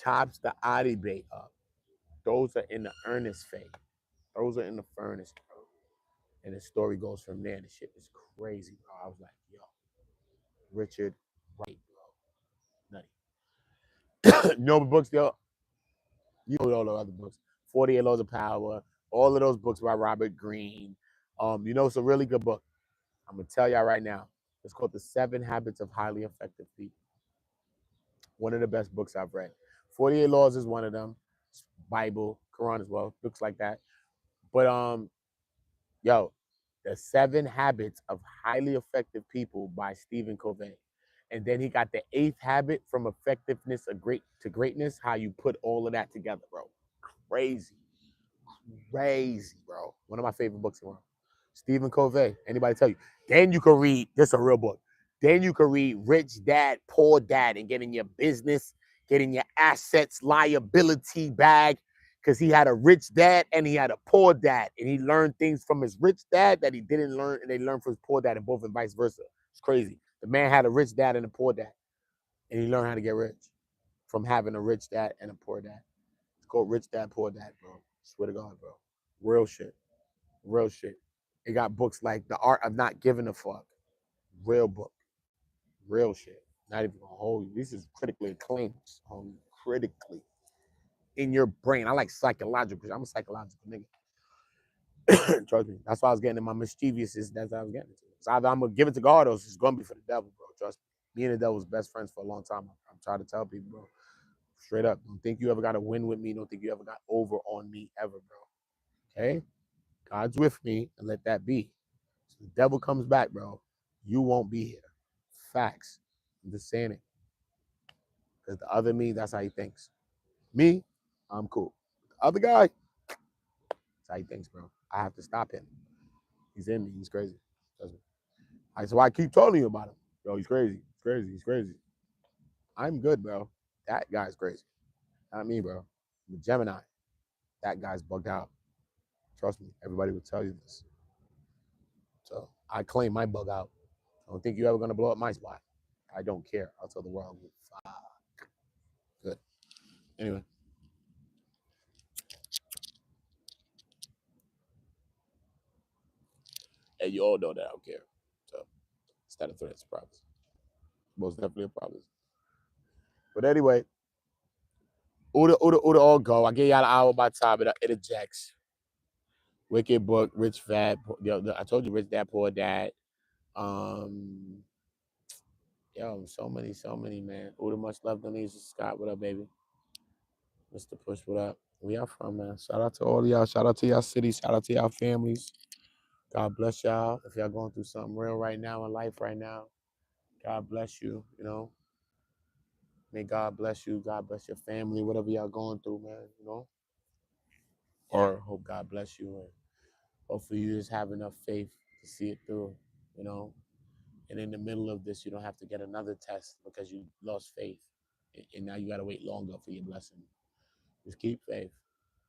Chops the Audi bait up. Those are in the earnest phase. Those are in the furnace, bro. And the story goes from there. The shit is crazy, bro. I was like, yo, Richard Wright, bro. Nutty. You know the books, yo? You know all the other books. 48 Laws of Power. All of those books by Robert Greene. You know, it's a really good book. I'm going to tell y'all right now. It's called The 7 Habits of Highly Effective People. One of the best books I've read. 48 Laws is one of them. Bible, Quran as well, books like that. But yo, The 7 Habits of Highly Effective People by Stephen Covey. And then he got The 8th Habit, From Effectiveness to Greatness, how you put all of that together, bro. Crazy, bro. One of my favorite books in the world. Stephen Covey. Anybody tell you? Then you can read, this is a real book. Then you can read Rich Dad, Poor Dad, and get in your business, get in your assets, liability bag, because he had a rich dad and he had a poor dad. And he learned things from his rich dad that he didn't learn, and they learned from his poor dad, and both and vice versa. It's crazy. The man had a rich dad and a poor dad, and he learned how to get rich from having a rich dad and a poor dad. It's called Rich Dad, Poor Dad, bro. Swear to God, bro. Real shit. Real shit. It got books like The Art of Not Giving a Fuck. Real book. Real shit. Not even gonna hold you. This is critically acclaimed. Critically. In your brain. I like psychological. I'm a psychological nigga. Trust me. That's why I was getting in my mischievousness. That's what I was getting into. It's either I'm gonna give it to God or it's gonna be for the devil, bro. Trust me. Me and the devil was best friends for a long time. I'm trying to tell people, bro. Straight up. Don't think you ever got a win with me. Don't think you ever got over on me ever, bro. Okay? God's with me and let that be. So the devil comes back, bro. You won't be here. Facts. I'm just saying it. Because the other me, that's how he thinks. Me, I'm cool. The other guy, that's how he thinks, bro. I have to stop him. He's in me. He's crazy. That's why I keep telling you about him. Yo, he's crazy. He's crazy. He's crazy. I'm good, bro. That guy's crazy. Not me, bro. I'm a Gemini. That guy's bugged out. Trust me. Everybody will tell you this. So I claim my bug out. I don't think you're ever going to blow up my spot. I don't care. I'll tell the world. Fuck. Good. Anyway. And you all know that I don't care. So it's not a threat. It's a promise. Most definitely a promise. But anyway, Uda all go. I gave y'all an hour by time. It ejects. Wicked Book, Rich Fat. I told you, Rich Dad, Poor Dad. Yo, so many, man. Uda, much love, Denise. Scott, what up, baby? Mr. Push, what up? Where y'all from, man? Shout out to all of y'all. Shout out to y'all cities. Shout out to y'all families. God bless y'all. If y'all going through something real right now in life right now, God bless you, you know. May God bless you. God bless your family, whatever y'all going through, man, you know. Or hope God bless you. And hopefully you just have enough faith to see it through, you know. And in the middle of this, you don't have to get another test because you lost faith. And now you got to wait longer for your blessing. Just keep faith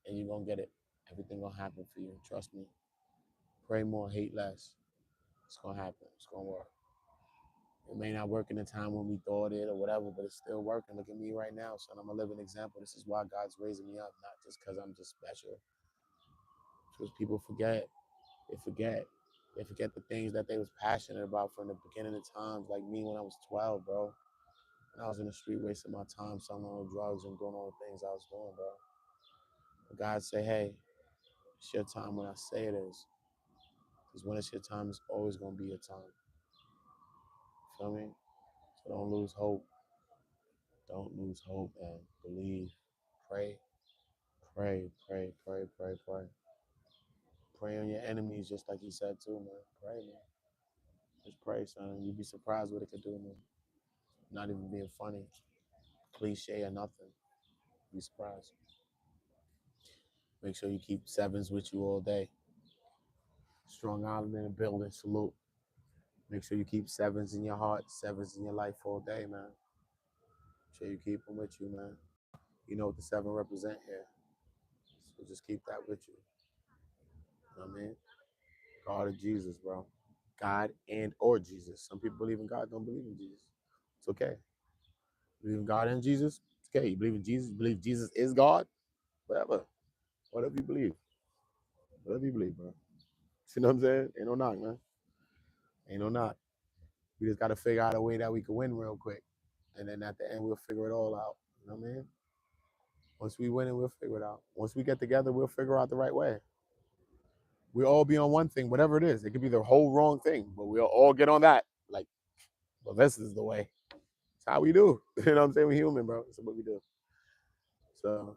and you're going to get it. Everything going to happen for you. Trust me. Pray more, hate less. It's going to happen. It's going to work. It may not work in the time when we thought it or whatever, but it's still working. Look at me right now, son. I'm a living example. This is why God's raising me up, not just because I'm just special. Because people forget. They forget. They forget the things that they was passionate about from the beginning of times, like me when I was 12, bro. And I was in the street wasting my time selling all the drugs and doing all the things I was doing, bro. But God say, hey, it's your time when I say it is. Because when it's your time, it's always going to be your time. Feel me? So don't lose hope. Don't lose hope, man. Believe. Pray. Pray, pray, pray, pray, pray. Pray on your enemies just like he said too, man. Pray, man. Just pray, son. You'd be surprised what it could do, man. Not even being funny. Cliche or nothing. Be surprised. Make sure you keep sevens with you all day. Strong Island in the building. Salute. Make sure you keep sevens in your heart, sevens in your life all day, man. Make sure you keep them with you, man. You know what the seven represent here. So just keep that with you. You know what I mean? God or Jesus, bro. God and or Jesus. Some people believe in God, don't believe in Jesus. It's okay. Believe in God and Jesus. It's okay. You believe in Jesus. You believe Jesus is God. Whatever. Whatever you believe. Whatever you believe, bro. You know what I'm saying? Ain't no knock, man. Ain't no knock. We just got to figure out a way that we can win real quick. And then at the end, we'll figure it all out. You know what I mean? Once we win it, we'll figure it out. Once we get together, we'll figure out the right way. We'll all be on one thing, whatever it is. It could be the whole wrong thing, but we'll all get on that. Like, well, this is the way. It's how we do. You know what I'm saying? We're human, bro. That's what we do. So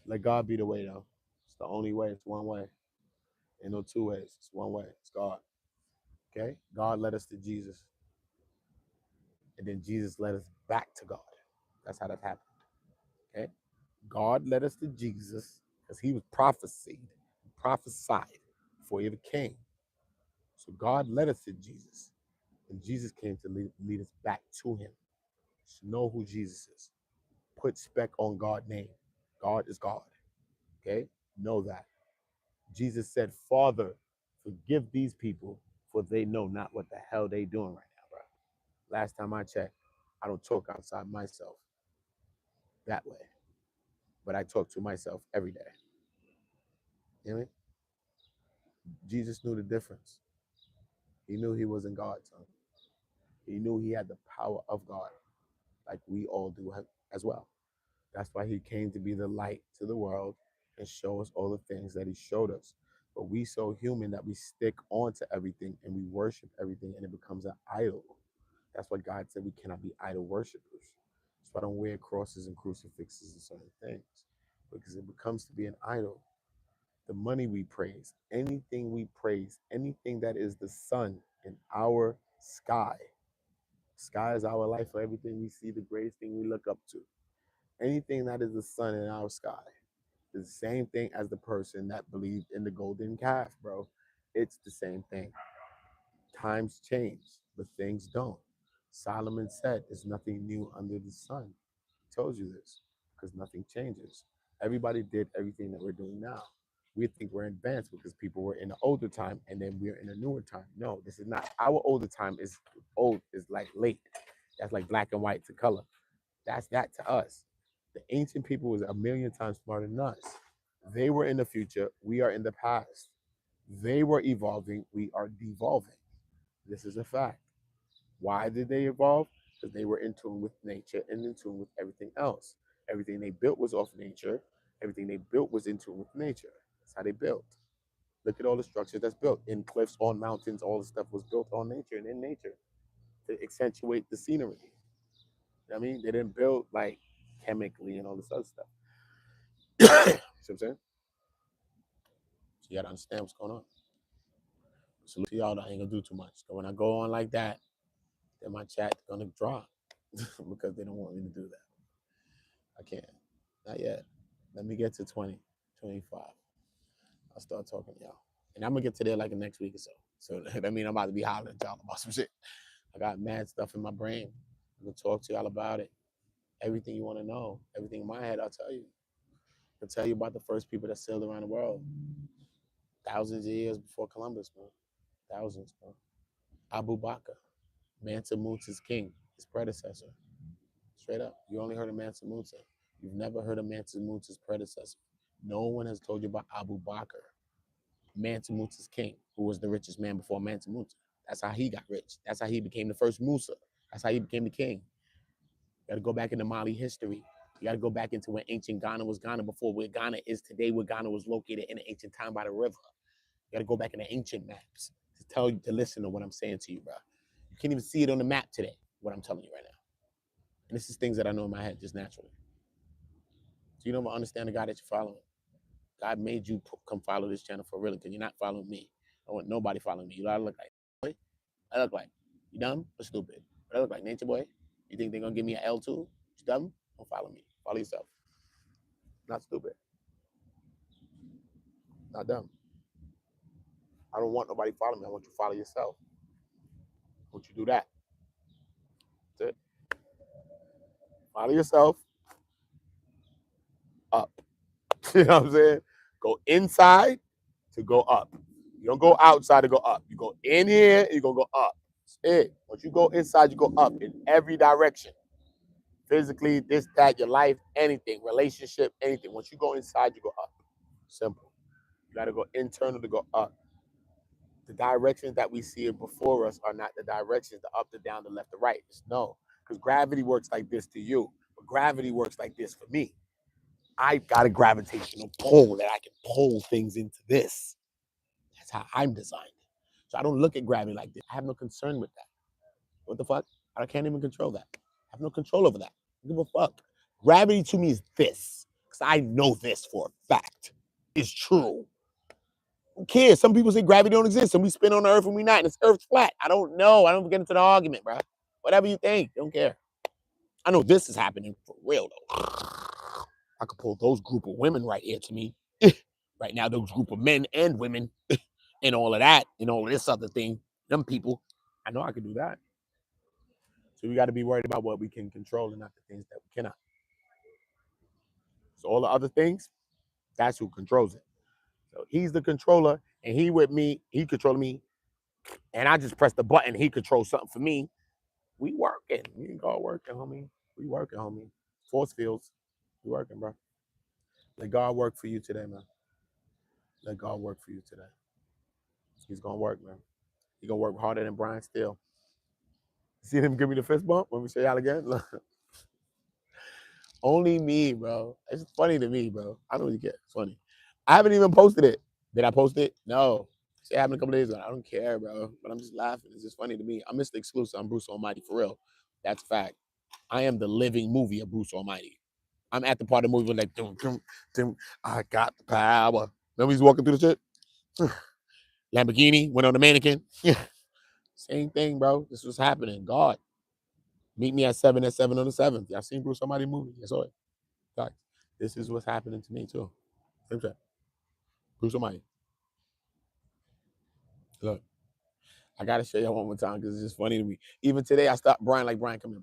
let God be the way, though. It's the only way. It's one way. Ain't no two ways. It's one way. It's God. Okay? God led us to Jesus. And then Jesus led us back to God. That's how that happened. Okay? God led us to Jesus because he was prophesied before he ever came. So God led us to Jesus. And Jesus came to lead us back to him. So know who Jesus is. Put spec on God's name. God is God. Okay? Know that. Jesus said, Father, forgive these people, for they know not what the hell they doing right now, bro. Last time I checked, I don't talk outside myself that way. But I talk to myself every day. You know what I mean? Jesus knew the difference. He knew he wasn't God, son. He knew he had the power of God, like we all do as well. That's why he came to be the light to the world and show us all the things that he showed us. But we so human that we stick onto everything and we worship everything and it becomes an idol. That's why God said we cannot be idol worshipers. That's why I don't wear crosses and crucifixes and certain things, because it becomes to be an idol. The money we praise, anything we praise, anything that is the sun in our sky. Sky is our life for everything we see, the greatest thing we look up to. Anything that is the sun in our sky is the same thing as the person that believed in the golden calf, bro. It's the same thing. Times change, but things don't. Solomon said, there's nothing new under the sun. He tells you this because nothing changes. Everybody did everything that we're doing now. We think we're advanced because people were in the older time and then we're in a newer time. No, this is not. Our older time is old, is like late. That's like black and white to color. That's that to us. The ancient people was a million times smarter than us. They were in the future. We are in the past. They were evolving. We are devolving. This is a fact. Why did they evolve? Because they were in tune with nature and in tune with everything else. Everything they built was off nature. Everything they built was in tune with nature. That's how they built. Look at all the structures that's built in cliffs, on mountains. All the stuff was built on nature and in nature to accentuate the scenery. You know what I mean? They didn't build like chemically and all this other stuff. See what I'm saying? So you gotta understand what's going on. Salute to y'all that ain't gonna do too much. So when I go on like that, then my chat's gonna drop because they don't want me to do that. I can't. Not yet. Let me get to 20, 25. I'll start talking to y'all. And I'm gonna get to there like the next week or so. So that means I'm about to be hollering at y'all about some shit. I got mad stuff in my brain. I'm gonna talk to y'all about it. Everything you want to know, everything in my head, I'll tell you. I'll tell you about the first people that sailed around the world. Thousands of years before Columbus, man. Thousands, man. Abu Bakr, Mansa Muta's king, his predecessor. Straight up. You only heard of Mansa Muta. You've never heard of Mansa Muta's predecessor. No one has told you about Abu Bakr, Mansa Muta's king, who was the richest man before Mansa Muta. That's how he got rich. That's how he became the first Musa. That's how he became the king. You gotta go back into Mali history. You gotta go back into when ancient Ghana was Ghana before where Ghana is today, where Ghana was located in the ancient time by the river. You gotta go back in the ancient maps to tell you, to listen to what I'm saying to you, bro. You can't even see it on the map today, what I'm telling you right now. And this is things that I know in my head just naturally. So you don't understand the God that you're following. God made you come follow this channel for real, because you're not following me. I don't want nobody following me. You know what I look like? Boy? I look like? You dumb or stupid? What I look like? Nature boy? You think they're gonna give me an L2? You dumb? Don't follow me. Follow yourself. Not stupid. Not dumb. I don't want nobody following me. I want you to follow yourself. I want you to do that. That's it. Follow yourself. Up. You know what I'm saying? Go inside to go up. You don't go outside to go up. You go in here, you're going to go up. That's it. Once you go inside, you go up in every direction. Physically, this, that, your life, anything, relationship, anything. Once you go inside, you go up. Simple. You got to go internal to go up. The directions that we see before us are not the directions, the up, the down, the left, the right. It's no. Because gravity works like this to you. But gravity works like this for me. I've got a gravitational pull that I can pull things into this. That's how I'm designed. So I don't look at gravity like this. I have no concern with that. What the fuck? I can't even control that. I have no control over that. I don't give a fuck. Gravity to me is this. Because I know this for a fact. It's true. Who cares? Some people say gravity don't exist and we spin on the earth and we not. And this earth's flat. I don't know. I don't get into the argument, bro. Whatever you think. Don't care. I know this is happening for real, though. I could pull those group of women right here to me. Right now, those group of men and women and all of that and all of this other thing, them people, I know I can do that. So we got to be worried about what we can control and not the things that we cannot. So all the other things, that's who controls it. So he's the controller and he with me, he controlling me. And I just press the button, he controls something for me. We working. We ain't all working, homie. We working, homie. Force fields. We working, bro. Let God work for you today, man. Let God work for you today. He's gonna work, man. He's gonna work harder than Brian Steele. See him give me the fist bump? Let me show y'all again. Look. Only me, bro. It's funny to me, bro. I don't really care. It's funny. I haven't even posted it. Did I post it? No. It happened a couple days ago. I don't care, bro. But I'm just laughing. It's just funny to me. I'm Mr. Exclusive. I'm Bruce Almighty for real. That's fact. I am the living movie of Bruce Almighty. I'm at the part of the movie where like, dum, dum, dum, I got the power. Remember he's walking through the shit? Lamborghini went on the mannequin. Same thing, bro. This was happening. God. Meet me at 7 on the 7th. Y'all seen Bruce Almighty movie? I saw it. God. This is what's happening to me too. Same shit. Bruce Almighty. Look. I gotta show y'all one more time because it's just funny to me. Even today, I stopped Brian like, Brian, come here.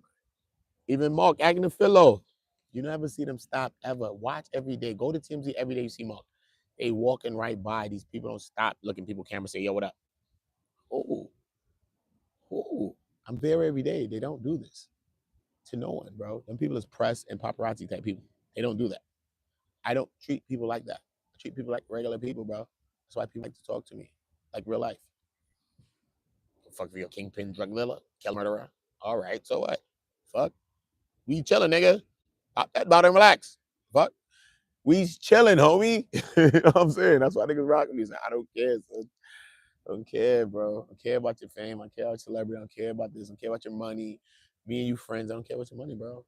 Even Mark acting the Philo. You never see them stop ever. Watch every day. Go to TMZ every day. You see Mark. They walking right by. These people don't stop looking people camera say, yo, what up? Oh, I'm there every day. They don't do this to no one, bro. Them people is press and paparazzi type people. They don't do that. I don't treat people like that. I treat people like regular people, bro. That's why people like to talk to me like real life. Fuck for your kingpin, drug dealer, kill murderer. All right, so what? Fuck. We chilling, nigga. Pop that bottom and relax. Fuck. We chilling, homie. You know what I'm saying? That's why niggas rocking me. I don't care, son. I don't care, bro. I don't care about your fame. I don't care about celebrity. I don't care about this. I don't care about your money. Me and you friends. I don't care about your money, bro.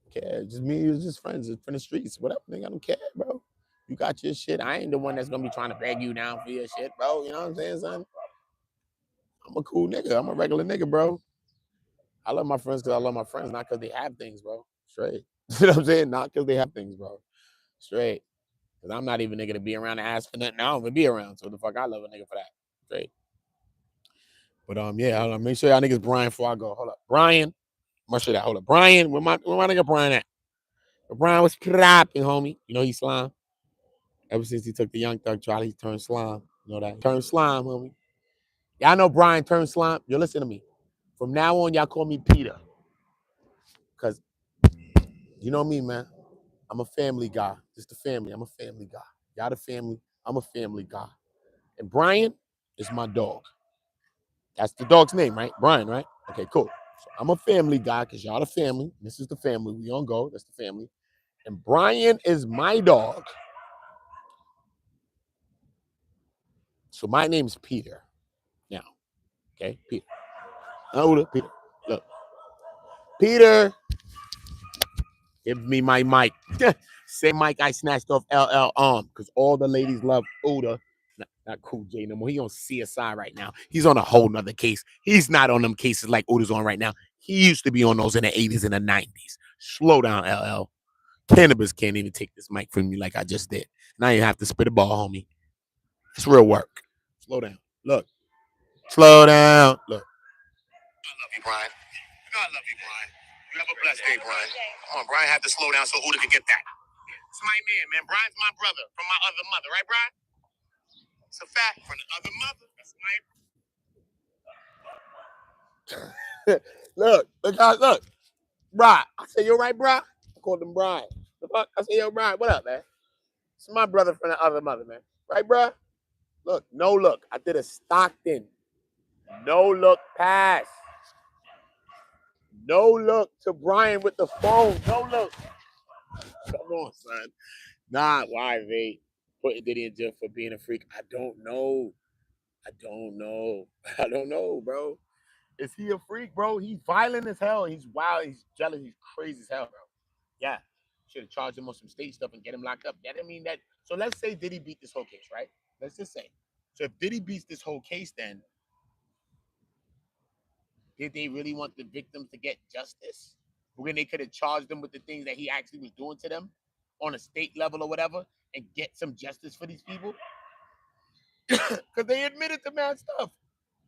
I don't care. Just me and you just friends from the streets. Whatever, nigga. I don't care, bro. You got your shit. I ain't the one that's gonna be trying to beg you down for your shit, bro. You know what I'm saying, son? I'm a cool nigga. I'm a regular nigga, bro. I love my friends because I love my friends, not because they have things, bro. Straight. You know what I'm saying? Not because they have things, bro. Straight. Because I'm not even nigga to be around and ask for nothing. I don't even be around. So the fuck I love a nigga for that. Straight. But yeah, hold on. Make sure y'all niggas Brian before I go. Hold up. Brian. I'm gonna show that. Hold up. Brian, where my nigga Brian at? But Brian was crapping, homie. You know he's slime. Ever since he took the Young Thug trial, he turned slime. You know that? Turned slime, homie. Y'all know Brian turned slime. Yo, listen to me. From now on, y'all call me Peter. Because you know me, man. I'm a family guy. Just the family. I'm a family guy. Y'all the family. I'm a family guy. And Brian is my dog. That's the dog's name, right? Brian, right? Okay, cool. So I'm a family guy because y'all the family. This is the family. We on go. That's the family. And Brian is my dog. So my name's Peter. Now, okay? Peter. Peter. Look. Peter. Give me my mic. Same mic I snatched off LL arm because all the ladies love Uda. Not Cool J no more. He on CSI right now. He's on a whole nother case. He's not on them cases like Uda's on right now. He used to be on those in the 80s and the 90s. Slow down, LL. Cannabis can't even take this mic from me like I just did. Now you have to spit a ball, homie. It's real work. Slow down. Look. Slow down. Look. I love you, Brian. You know I love you, Brian. You have a blessed day, Brian. Come on, Brian had to slow down so Uda could get that. It's my man. Brian's my brother from my other mother, right, Brian? It's a fact from the other mother. That's my look, guys, look. Brian. I say, yo, right, Brian? I called him Brian. The fuck? I say, yo, Brian, what up, man? It's my brother from the other mother, man. Right, Brian? Look, no look. I did a Stockton. No look pass. No look to Brian with the phone. No look. Come on, son. Nah, why, Vay? Putting Diddy in jail for being a freak. I don't know. I don't know, bro. Is he a freak, bro? He's violent as hell. He's wild. He's jealous. He's crazy as hell, bro. Yeah. Should have charged him on some state stuff and get him locked up. That didn't mean that. So let's say Diddy beat this whole case, right? Let's just say. So if Diddy beats this whole case, then did they really want the victims to get justice? When they could have charged them with the things that he actually was doing to them on a state level or whatever and get some justice for these people? Because they admitted to mad stuff.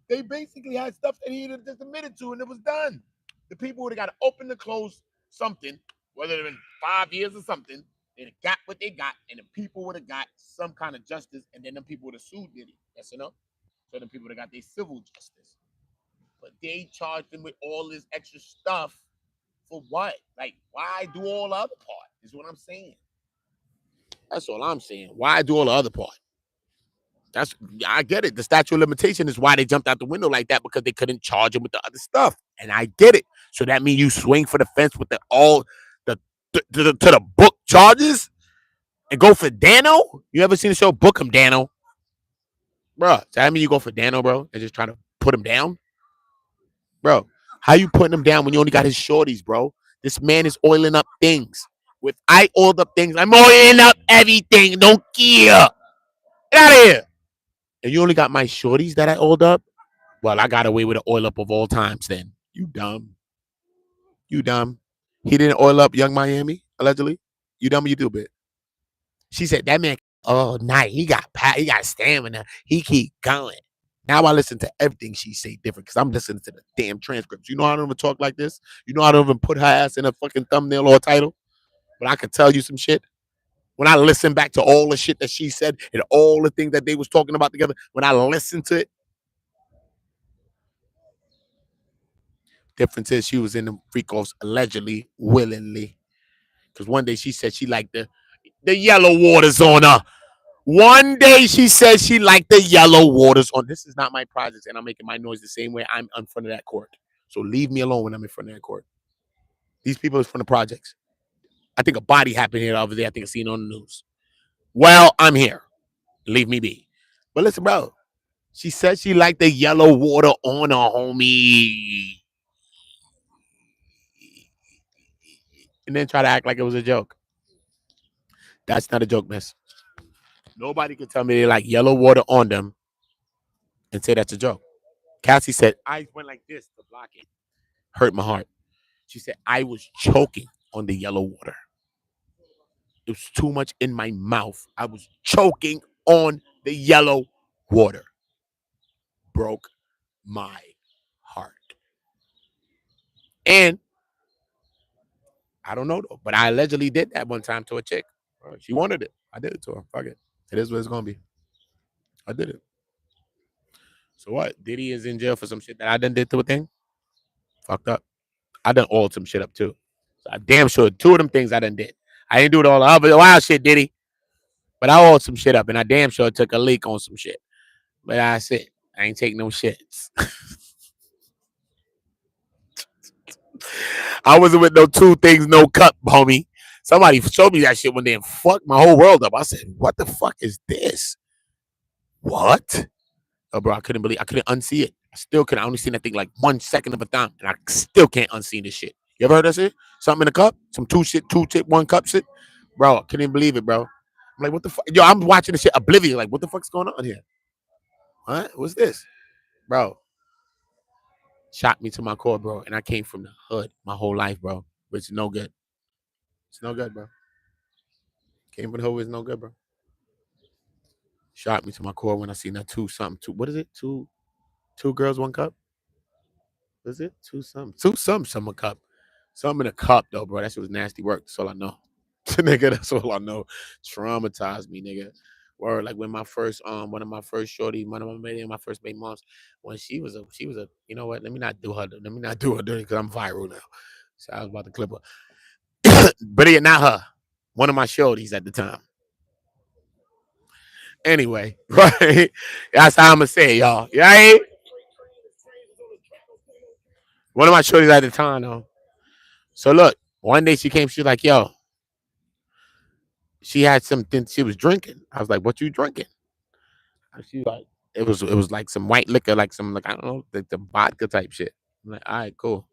They basically had stuff that he just admitted to and it was done. The people would have got to open to close something, whether it been 5 years or something, they'd have got what they got and the people would have got some kind of justice and then the people would have sued Diddy. Yes or no? So the people would have got their civil justice. But they charged him with all this extra stuff for what? Like, why do all the other part? Is what I'm saying. That's all I'm saying. Why do all the other part? I get it. The statute of limitation is why they jumped out the window like that, because they couldn't charge him with the other stuff. And I get it. So that means you swing for the fence with to the book charges and go for Dano. You ever seen the show Book 'em, Dano? Bro, does that mean you go for Dano, bro, and just try to put him down? Bro, how you putting him down when you only got his shorties, bro? This man is oiling up things. If I oiled up things, I'm oiling up everything. Don't care. Get out of here. And you only got my shorties that I oiled up? Well, I got away with the oil up of all times then. You dumb. You dumb. He didn't oil up Young Miami, allegedly. You dumb or you do, bit. She said, that man, oh, night. He got stamina. He keep going. Now I listen to everything she say different because I'm listening to the damn transcripts. You know how I don't even talk like this? You know how I don't even put her ass in a fucking thumbnail or a title? But I can tell you some shit. When I listen back to all the shit that she said and all the things that they was talking about together, when I listen to it, difference is she was in the Fricos allegedly, willingly. Because one day she said she liked the yellow waters on her. One day she said she liked the yellow waters on. This is not my project, and I'm making my noise the same way I'm in front of that court. So leave me alone when I'm in front of that court. These people is from the projects. I think a body happened here the other day. I think I seen it on the news. Well, I'm here. Leave me be. But listen, bro. She said she liked the yellow water on her, homie. And then try to act like it was a joke. That's not a joke, miss. Nobody can tell me they like yellow water on them and say that's a joke. Cassie said, I went like this to block it. Hurt my heart. She said, I was choking on the yellow water. It was too much in my mouth. I was choking on the yellow water. Broke my heart. And I don't know though, but I allegedly did that one time to a chick. She wanted it. I did it to her. Fuck it. It is what it's gonna be. I did it. So what? Diddy is in jail for some shit that I done did to a thing? Fucked up. I done oiled some shit up too. So I damn sure 2 of them things I done did. I didn't do it all the other wild shit, Diddy. But I oiled some shit up and I damn sure took a leak on some shit. But I said, I ain't taking no shits. I wasn't with no 2 things, no cup, homie. Somebody showed me that shit one day and fucked my whole world up. I said, what the fuck is this? What? Oh, bro, I couldn't unsee it. I still couldn't. I only seen that thing like 1 second of a time, and I still can't unsee this shit. You ever heard that shit? Something in a cup? Some 2 tip, 1 cup shit? Bro, I couldn't even believe it, bro. I'm like, what the fuck? Yo, I'm watching this shit oblivious. Like, what the fuck's going on here? What? What's this? Bro. Shocked me to my core, bro. And I came from the hood my whole life, bro. Which is no good. It's no good, bro. Came from the hood, it's no good, bro. Shocked me to my core when I seen that 2 what is it? 2 girls, 1 cup? Was it 2 some a cup? Some in a cup though, bro. That shit was nasty work. That's all I know. Nigga, that's all I know. Traumatized me, nigga. Word, like when my first one of my first shorties, one of my first baby moms, when she was a you know what? Let me not do her dirty because I'm viral now. So I was about to clip her. But yeah, not her. One of my shorties at the time. Anyway, right? That's how I'm gonna say it, y'all. Right? One of my shorties at the time, though. So look, one day she came, she was like, yo, she had something she was drinking. I was like, what you drinking? And she like, it was like some white liquor, like some, like, I don't know, like the vodka type shit. I'm like, all right, cool.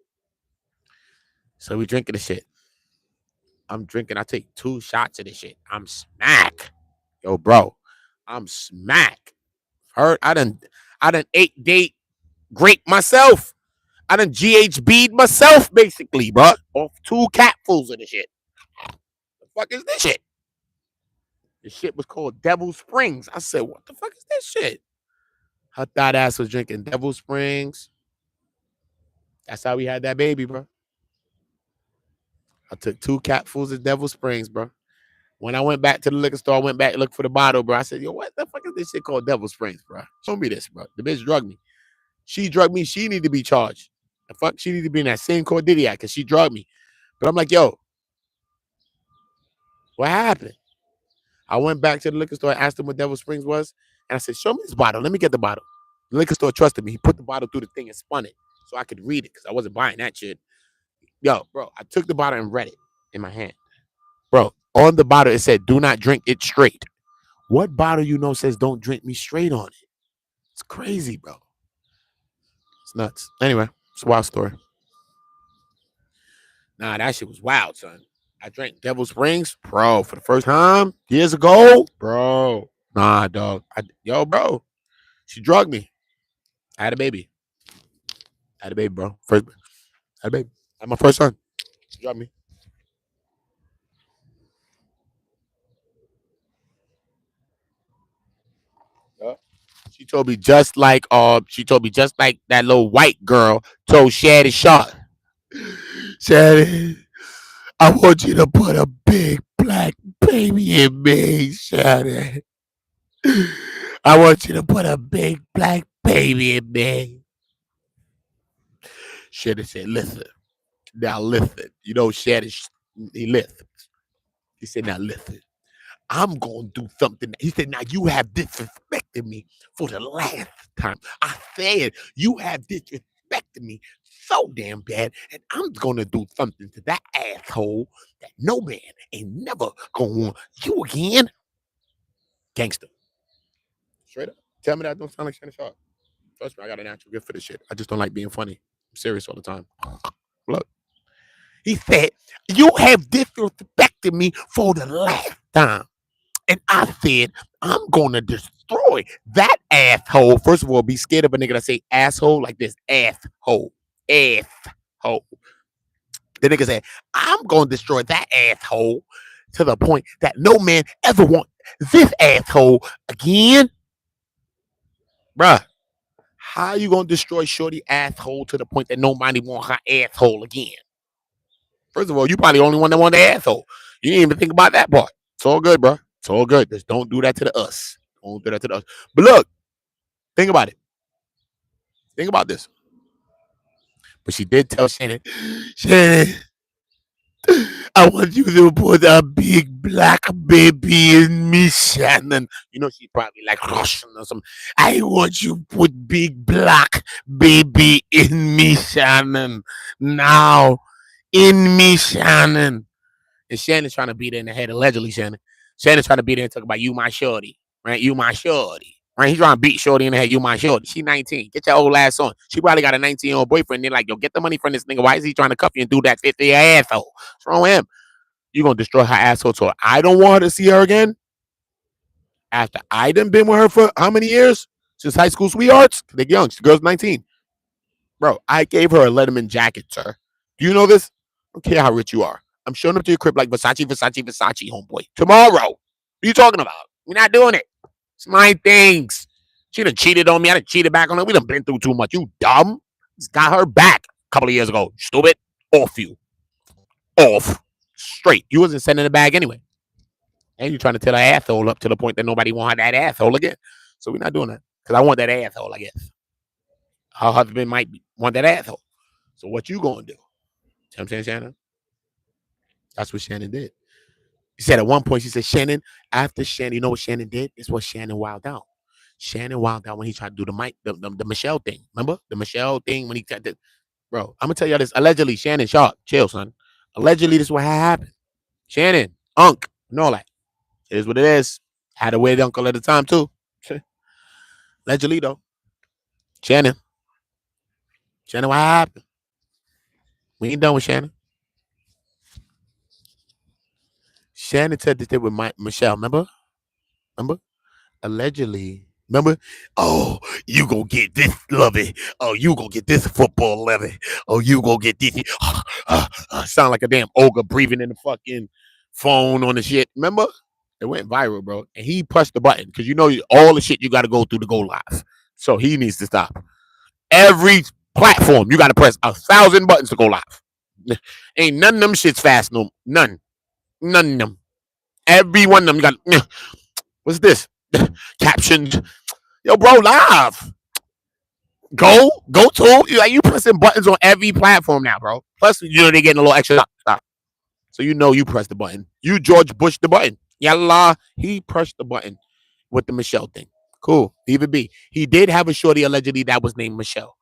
So we drinking the shit. I'm drinking, I take 2 shots of this shit. I'm smack. Yo, bro, I'm smack. Heard, I done 8-date grape myself. I done GHB'd myself, basically, bro. Off 2 capfuls of the shit. The fuck is this shit? The shit was called Devil Springs. I said, what the fuck is this shit? Her thought ass was drinking Devil Springs. That's how we had that baby, bro. I took 2 capfuls of Devil Springs, bro. When I went back to the liquor store, I went back to look for the bottle, bro. I said, yo, what the fuck is this shit called Devil Springs, bro? Show me this, bro. The bitch drugged me. She drugged me. She need to be charged. The fuck, she need to be in that same court Diddy act because she drugged me. But I'm like, yo, what happened? I went back to the liquor store, asked him what Devil Springs was, and I said, show me this bottle. Let me get the bottle. The liquor store trusted me. He put the bottle through the thing and spun it so I could read it because I wasn't buying that shit. Yo, bro, I took the bottle and read it in my hand. Bro, on the bottle, it said, do not drink it straight. What bottle you know says don't drink me straight on it? It's crazy, bro. It's nuts. Anyway, it's a wild story. Nah, that shit was wild, son. I drank Devil Springs, bro, for the first time years ago, bro. Nah, dog. Bro, she drugged me. I had a baby. Bro. First, I had a baby. I had my first son. She drugged me. Yeah. She told me just like that little white girl told Shannon Sharp. Shannon, I want you to put a big black baby in me, Shannon. I want you to put a big black baby in me. Shannon said, listen. Now listen. You know, Shannon, he listens. He said, now listen. I'm going to do something. He said, now you have disrespected me for the last time. I said, you have disrespected me so damn bad, and I'm going to do something to that asshole that no man ain't never going to want you again. Gangster. Straight up. Tell me that I don't sound like Shannon Sharp. Trust me, I got a natural gift for this shit. I just don't like being funny. I'm serious all the time. Look. He said, you have disrespected me for the last time. And I said, I'm going to destroy that asshole. First of all, be scared of a nigga that say asshole like this. Asshole. Asshole. The nigga said, I'm going to destroy that asshole to the point that no man ever want this asshole again. Bruh, how you going to destroy shorty asshole to the point that nobody want her asshole again? First of all, you probably the only one that want the asshole. You didn't even think about that part. It's all good, bro. It's all good. Just don't do that to the us. Don't do that to the us. But look, think about it. Think about this. But she did tell Shannon, Shannon, I want you to put a big black baby in me, Shannon. You know, she's probably like Russian or something. I want you to put big black baby in me, Shannon. Now, in me, Shannon. And Shannon's trying to beat her in the head, allegedly, Shannon. Shannon's trying to beat her and talk about you, my shorty. Right? You, my shorty. Right? He's trying to beat shorty in the head. You, my shorty. She 19. Get your old ass on. She probably got a 19-year-old boyfriend. They're like, yo, get the money from this nigga. Why is he trying to cuff you and do that 50 asshole? What's wrong with him? You're going to destroy her asshole to her. I don't want her to see her again. After I done been with her for how many years? Since high school sweethearts? They're young. The girl's 19. Bro, I gave her a Letterman jacket, sir. Do you know this? I don't care how rich you are. I'm showing up to your crib like Versace, homeboy. Tomorrow. What are you talking about? We're not doing it. It's my things. She done cheated on me. I done cheated back on her. We done been through too much. You dumb. Just got her back a couple of years ago. Stupid. Off you. Off. Straight. You wasn't sending it back anyway. And you trying to tell her asshole up to the point that nobody want that asshole again. So we're not doing that. Because I want that asshole, I guess. Her husband might want that asshole. So what you gonna do? See what I'm saying, Shannon? That's what Shannon did. She said at one point, she said, Shannon, after Shannon, you know what Shannon did? It's what Shannon wilded out. Shannon wilded out when he tried to do the Michelle thing. Remember? The Michelle thing when he tried to, bro, I'm going to tell y'all this. Allegedly, Shannon Sharp, chill, son. Allegedly, this is what happened. Shannon, Unc, and all that. It is what it is. Had a weird uncle at the time, too. Allegedly, though. Shannon, what happened? We ain't done with Shannon. Shannon said this with Michelle, remember? Allegedly. Remember? Oh, you gonna get this lovey. Oh, you gonna get this football levy. Oh, you gonna get this. Sound like a damn ogre breathing in the fucking phone on the shit. Remember? It went viral, bro. And he pushed the button because you know all the shit you got to go through to go live. So he needs to stop. Every platform, you got to press 1,000 buttons to go live. Ain't none of them shits fast, no. None of them. Every one of them, you got, what's this? Captioned. Yo, bro, live. Go to. You pressing buttons on every platform now, bro. Plus, you know, they getting a little extra stuff. So you know you press the button. You George Bush the button. Yalla. He pressed the button with the Michelle thing. Cool. Leave it be. He did have a shorty allegedly that was named Michelle.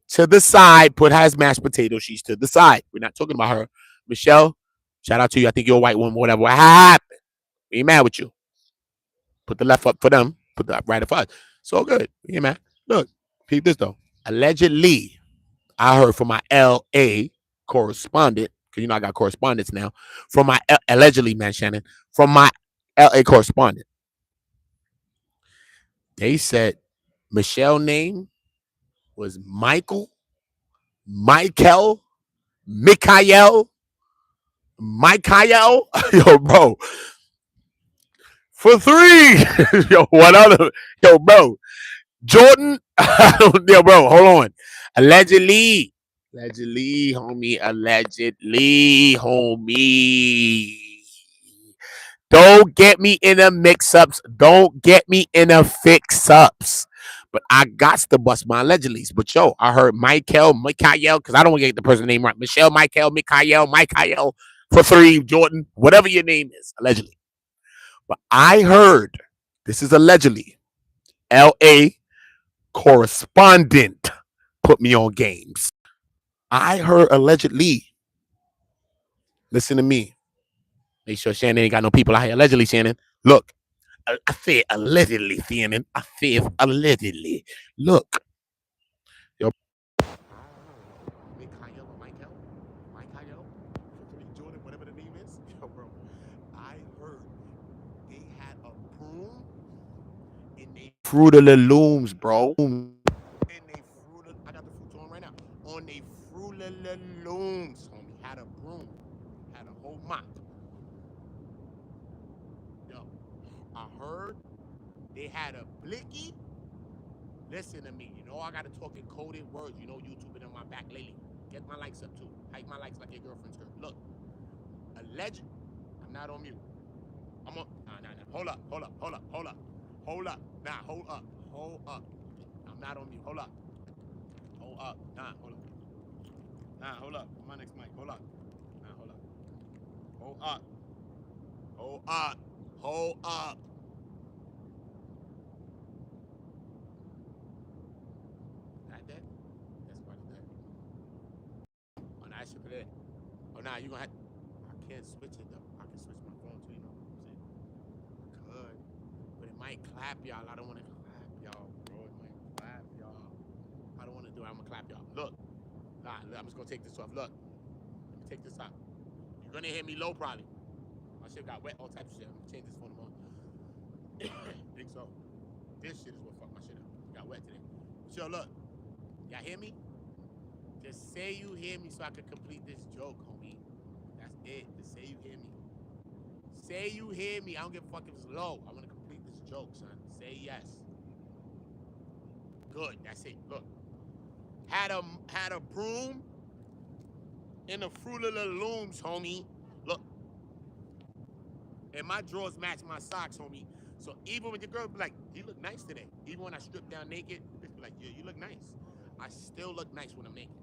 To the side, put her as mashed potato. She's to the side. We're not talking about her. Michelle, shout out to you. I think you're a white woman, whatever. What happened? We ain't mad with you. Put the left up for them. Put the right up for us. So good. Yeah, man. Look, peep this though. Allegedly, I heard from my LA correspondent, because you know I got correspondents now, from my allegedly, man, Shannon, from my LA correspondent. They said Michelle name was Michael, Michael, Mikhail, yo, bro, for 3. Yo, what other? Yo, bro, Jordan. Yo, bro, hold on. Allegedly, homie. Allegedly, homie. Don't get me in the mix-ups. Don't get me in the fix-ups. But I got to bust my allegedlys. But yo, I heard Mikhail, because I don't want to get the person's name right. Michelle, Mikhail, for 3, Jordan, whatever your name is, allegedly. But I heard, this is allegedly, LA correspondent put me on games. I heard allegedly. Listen to me. Make sure Shannon ain't got no people out here. Allegedly, Shannon. Look, I said allegedly, Shannon. I said allegedly. Look. Yo. Michael, Jordan, whatever the name is. Yo, bro. I heard they had a broom in they Fruit of the Looms, bro. I got the fruit on right now. On they Fruit of the Looms, homie. Had a broom. Had a whole mop. Yo, I heard they had a blicky. Listen to me. You know I gotta talk in coded words. You know YouTube been on my back lately. Get my likes up too. Hike my likes like your girlfriend's girl. Look, alleged. I'm not on mute. I'm on. Nah. Hold up. Nah, hold up. I'm not on mute. Hold up. Nah, hold up. My next mic. Hold up. Nah, hold up. Hold up. Not that. That's part of that. Oh, nah, I should put it. Oh, nah, you gonna have. I can't switch it though. I can switch my phone too. You know what I'm saying? I could, but it might clap y'all. I don't want to clap y'all, bro. It might clap y'all. I don't want to do it. I'm gonna clap y'all. Look. Nah, I'm just gonna take this off. Look. Let me take this off. You're gonna hear me low probably. My shit got wet, all types of shit. I'm gonna change this phone tomorrow. Think so. This shit is what fucked my shit up. It got wet today. But yo, look. Y'all hear me? Just say you hear me so I can complete this joke, homie. That's it. Just say you hear me. Say you hear me. I don't give a fuck if it's low. I want to complete this joke, son. Say yes. Good. That's it. Look. Had a broom in the Fruit of the Looms, homie. Look. And my drawers match my socks, homie. So even when your girl be like, you look nice today. Even when I strip down naked, bitch be like, yeah, you look nice. I still look nice when I'm naked.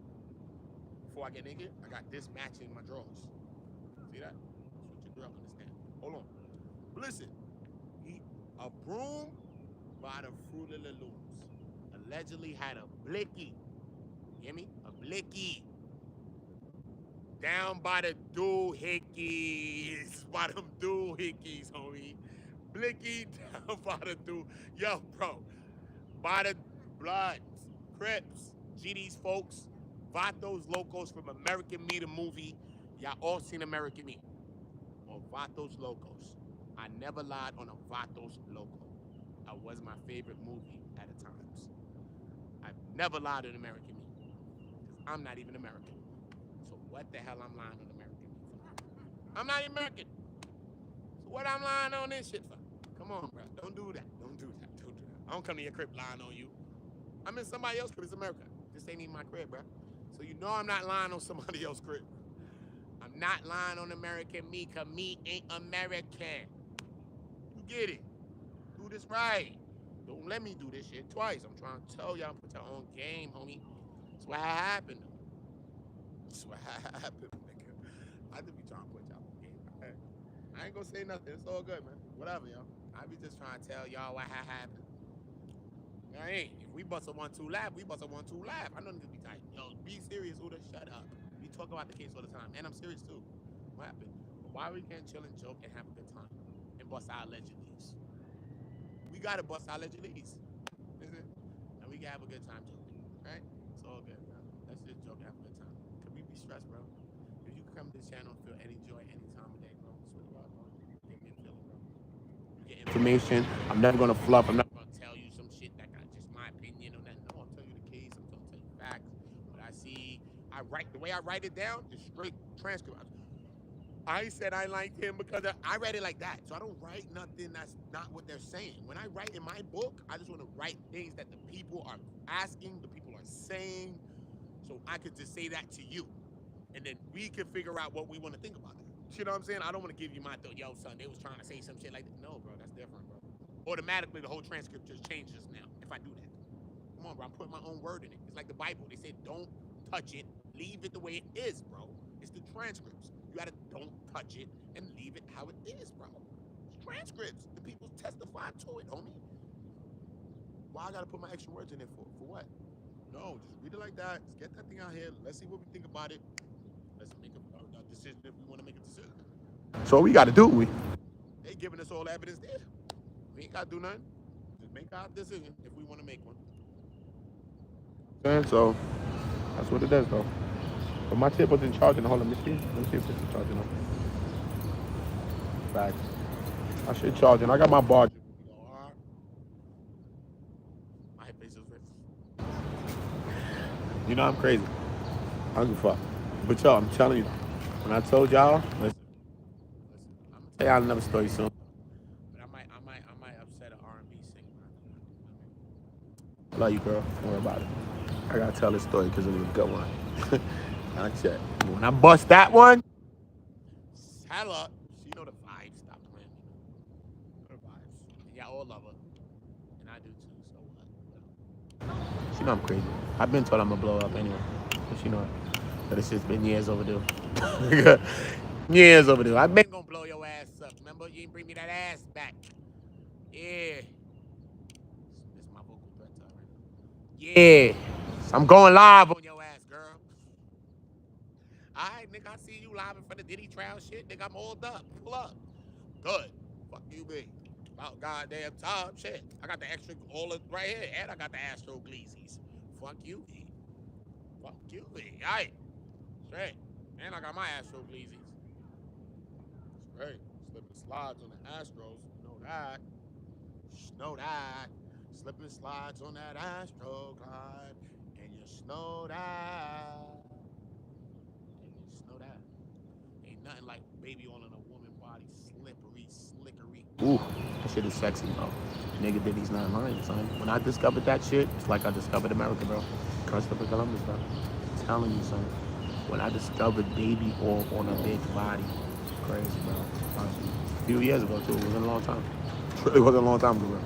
Before I get naked, I got this matching my drawers. See that? That's what your girl understand. Hold on. But listen, a broom by the Fruit of the Looms allegedly had a blicky. Hear me? A blicky. Down by the doohickeys. By them doohickeys, homie. Blicky down by the doo. Yo, bro. By the Bloods, Crips, GD's folks, Vatos Locos from American Me the movie. Y'all all seen American Me. Or Vatos Locos. I never lied on a Vatos Loco. I was my favorite movie at the times. I've never lied on American Me. Because I'm not even American. So what the hell I'm lying on American Me for? I'm not American. So what I'm lying on this shit for? Come on, bro. Don't do that. I don't come to your crib lying on you. I'm in somebody else's crib. It's America. This ain't even my crib, bro. So you know I'm not lying on somebody else's crib. I'm not lying on American Me, because me ain't American. You get it. Do this right. Don't let me do this shit twice. I'm trying to tell y'all, put your own game, homie. That's what happened. That's what happened, nigga. I just be trying to put y'all on game. Okay? I ain't gonna say nothing. It's all good, man. Whatever, y'all. I be just trying to tell y'all what happened. I ain't. If we bust a 1-2 laugh, we bust a 1-2 laugh. I don't need to be tight. Yo, be serious, Uda. Shut up. We talk about the case all the time. And I'm serious, too. What happened? But why we can't chill and joke and have a good time? And bust our allegedlys. We gotta bust our allegedlys. can have a good time joking, right? It's all good, bro. Let's just joke and have a good time. Could we be stressed, bro? If you come to this channel and feel any joy any time of day, bro, swear to God, bro, give me a feeling, bro. You get information. I'm never gonna fluff. I'm never gonna tell you some shit that got just my opinion or nothing. No, I'll tell you the case. I'm gonna tell you facts. What I see, I write the way I write it down is straight transcript. I said I liked him because I read it like that. So I don't write nothing that's not what they're saying. When I write in my book, I just want to write things that the people are asking, the people are saying, so I could just say that to you. And then we can figure out what we want to think about it. You know what I'm saying? I don't want to give you my thought. Yo, son, they was trying to say some shit like that. No, bro, that's different, bro. Automatically, the whole transcript just changes now if I do that. Come on, bro, I'm putting my own word in it. It's like the Bible. They said, don't touch it. Leave it the way it is, bro. It's the transcripts. You gotta don't touch it and leave it how it is, bro. It's transcripts. The people testify to it, homie. Why I gotta put my extra words in there for? For what? No, just read it like that. Let's get that thing out here. Let's see what we think about it. Let's make a decision if we want to make a decision. So what we gotta do, they giving us all the evidence there. We ain't gotta do nothing. Just make our decision if we want to make one. And so that's what it is, though. But my tip wasn't charging. Hold on, let me see if it's charging up. Facts. I should charge it. I got my bar. My head face is rich. You know I'm crazy. I don't give a fuck. But y'all, I'm telling you, when I told y'all, listen, I'm gonna tell y'all another story soon. But I might upset an R&B singer. I love you, girl. Don't worry about it. I gotta tell this story because it was a good one. Not yet. When I bust that one, saddle up. She know the vibes. Stop playing. Her vibes. And y'all all love her. And I do too, so what? She know I'm crazy. I've been told I'm gonna blow up anyway. But she know it. But it's just been years overdue. Years overdue. I've been gonna blow your ass up. Remember? You didn't bring me that ass back. Yeah. This is my vocal threat to her right now. Yeah. I'm going live on your ass, girl. All right, nigga, I see you live in front of Diddy trial shit. Nigga, I'm all up. Pull up. Good. Fuck you, me. About goddamn time. Shit. I got the extra all right here. And I got the Astro Gleezies. Fuck you, me. Fuck you, me. All right. Straight. And I got my Astro Gleezies. Straight. Slipping slides on the Astros. You know that. Know that. Slipping slides on that Astro Glide. And you know that. Know that. Ain't nothing like baby oil in a woman body, slippery, slickery. Ooh, that shit is sexy, bro. Nigga Diddy's not lying, son. When I discovered that shit, it's like I discovered America, bro. Christopher Columbus, bro. I'm telling you, son. When I discovered baby oil on a big body, crazy, bro. Honestly. A few years ago, too. It wasn't a long time. It really wasn't a long time ago, bro.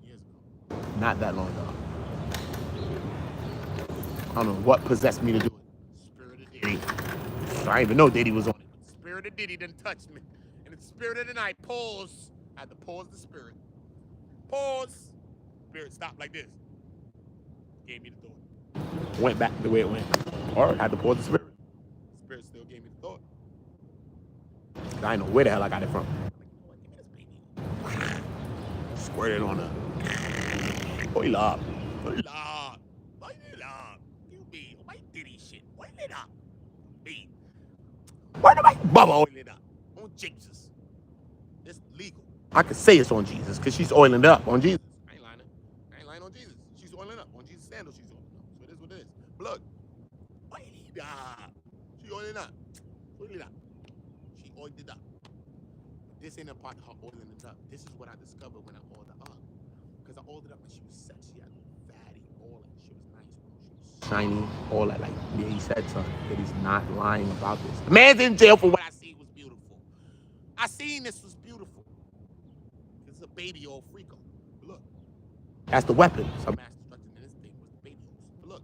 Years ago. Not that long ago. I don't know what possessed me to do it. Spirit of Diddy. I didn't even know Diddy was on it. But the spirit of Diddy didn't touch me. And the spirit of the night, pause. I had to pause the spirit. Pause. Spirit stopped like this. Gave me the thought. Went back the way it went. Or I had to pause the spirit. The spirit still gave me the thought. I didn't know where the hell I got it from. I'm like, you know what? Give me this baby. Squirted on her. Oil up. Oil up. Oil it up. You be my Diddy shit. Oil it up. Me. Why do I Bubba oil it up? On Jesus. It's legal. I could say it's on Jesus because she's oiling up on Jesus. I ain't lying. I ain't lying on Jesus. She's oiling up on Jesus' sandals. She's oiling up. So it is what it is. Look. Oil it up. She oiling up. Oil it up. She oiled it up. But this ain't a part of her oiling it up. This is what I discovered when I oiled her up. Because I oiled it up and she was sexy. She had fatty oil and she was nice, bro. She was shiny, all that. Like, yeah, he said something. That he's not lying about this. The man's in jail for what I see was beautiful. I seen this was beautiful. This is a baby oil freako. Look. That's the weapon. So mass destruction in this thing was the baby oils. But look,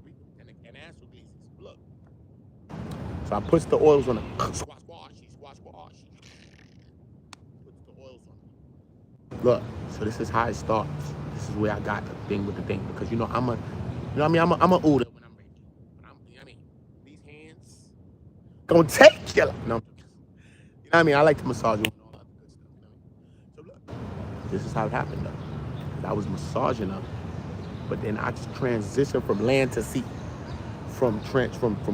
and Astro Gleezies. Look. So I puts the oils on the squash. Puts the oils on it. Look, so this is how it starts. This is where I got the thing with the thing. Because you know I'm a I'm a Uda when I'm ready. But I'm, you know what I mean? These hands gonna take you. No. You know what I mean? I like to massage you and all that good stuff. You know what I mean? So look, this is how it happened though. I was massaging her. But then I just transitioned from land to sea, from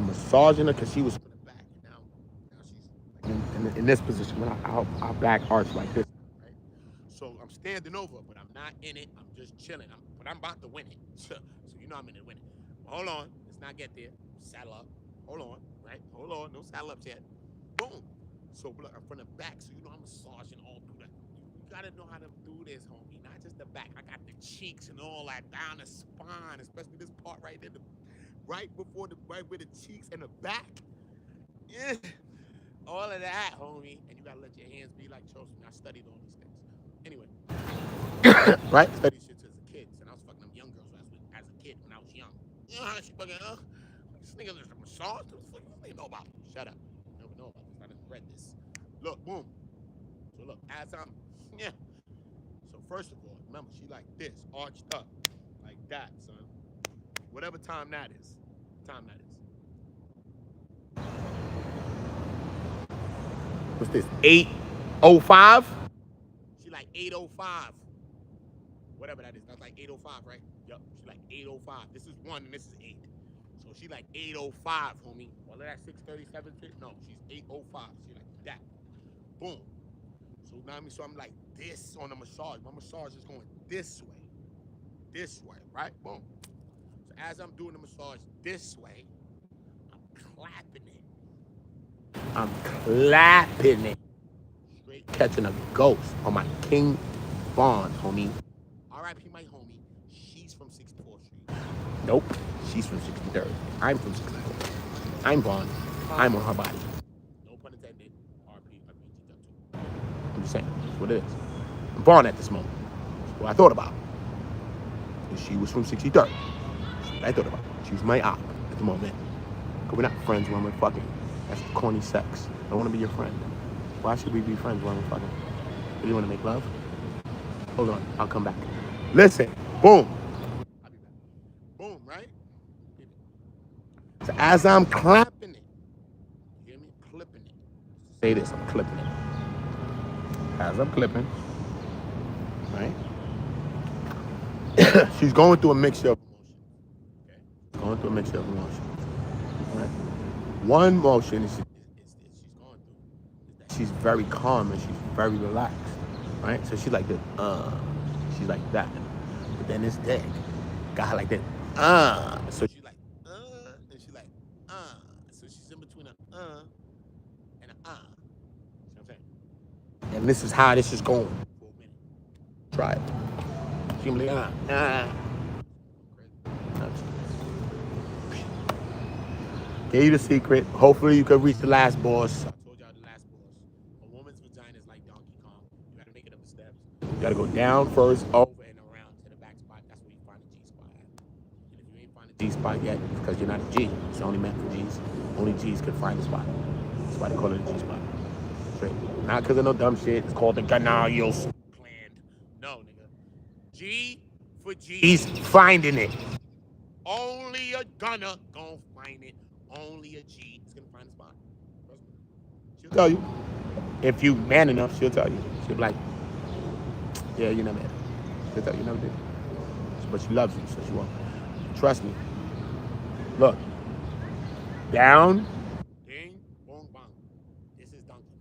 massaging her because she was from the back. Now she's in this position when our back arch like this, right? So I'm standing over, but I'm not in it. I'm just chilling. But I'm about to win it. So you know I'm in it winning. Hold on, let's not get there. Saddle up. Hold on, right? Hold on, no saddle ups yet. Boom. So look, I'm from the back, so you know I'm massaging all through that. You gotta know how to do this, homie. Not just the back. I got the cheeks and all that down the spine, especially this part right there, right where the cheeks and the back. Yeah. All of that, homie. And you gotta let your hands be like chosen. I studied all these things. Anyway. Right? Studied shit as a kid. And I was fucking them young girls as a kid when I was young. You know how she fucking, this nigga is a massage? What the fuck do you know about? Shut up. You never know about this. I done read this. Look, boom. So look, as I'm, yeah. So first of all, remember, she like this, arched up. Like that, son. Whatever time that is. What's this? 8:05? She like 8:05. Whatever that is. That's like 8:05, right? Yup. She like 8:05. This is 1 and this is 8. So she like 8:05, homie. Well, that's 6:37 shit. No, she's 8:05. She like that. Boom. So now so I'm like this on the massage. My massage is going this way, right? Boom. So as I'm doing the massage this way, I'm clapping it. Straight catching a ghost on my King Bond, homie. R.I.P. my homie. She's from 64th Street. Nope. She's from 63rd. I'm from 64th. I'm Bond. I'm on her body. No pun intended. R.I.P. I'm just saying. That's what it is. I'm Bond at this moment. That's what I thought about. And she was from 63rd. That's what I thought about. She was my op at the moment. Because we're not friends when we're fucking. That's corny sex. I don't want to be your friend. Why should we be friends when we're fucking? Do you want to make love? Hold on, I'll come back. Listen, boom. I'll be back. Boom, right? So as I'm clapping it, you hear me? Clipping it. Say this, I'm clipping it. As I'm clipping, right? She's going through a mixture of emotions. Okay? Going through a mixture of emotions. Right? One motion she's going through is that she's very calm and she's very relaxed. Right? So she's like this, she's like that. But then this dick got her like that, So she's like, and she's like, So she's in between an and an. You know what I'm saying? And this is how this is going for a minute. Try it. She's gonna be like, Gave you the secret. Hopefully you can reach the last boss. I told y'all the last boss. A woman's vagina is like Donkey Kong. You gotta make it up the steps. You gotta go down first, over and around to the back spot. That's where you find the G-spot at. And if you ain't find the G-spot yet, it's because you're not a G. It's only meant for G's. Only G's can find the spot. That's why they call it a G-spot. Straight. Not because of no dumb shit. It's called the Ganarios gland. No, nigga. G for G's finding it. Only a gunner gonna find it. Only a G is gonna find the spot. She'll tell you. If you man enough, she'll tell you. She'll be like, yeah, you never did. She'll tell you, never did. But she loves you, so she won't. Trust me. Look. Down. Ding, bong, bong. This is Donkey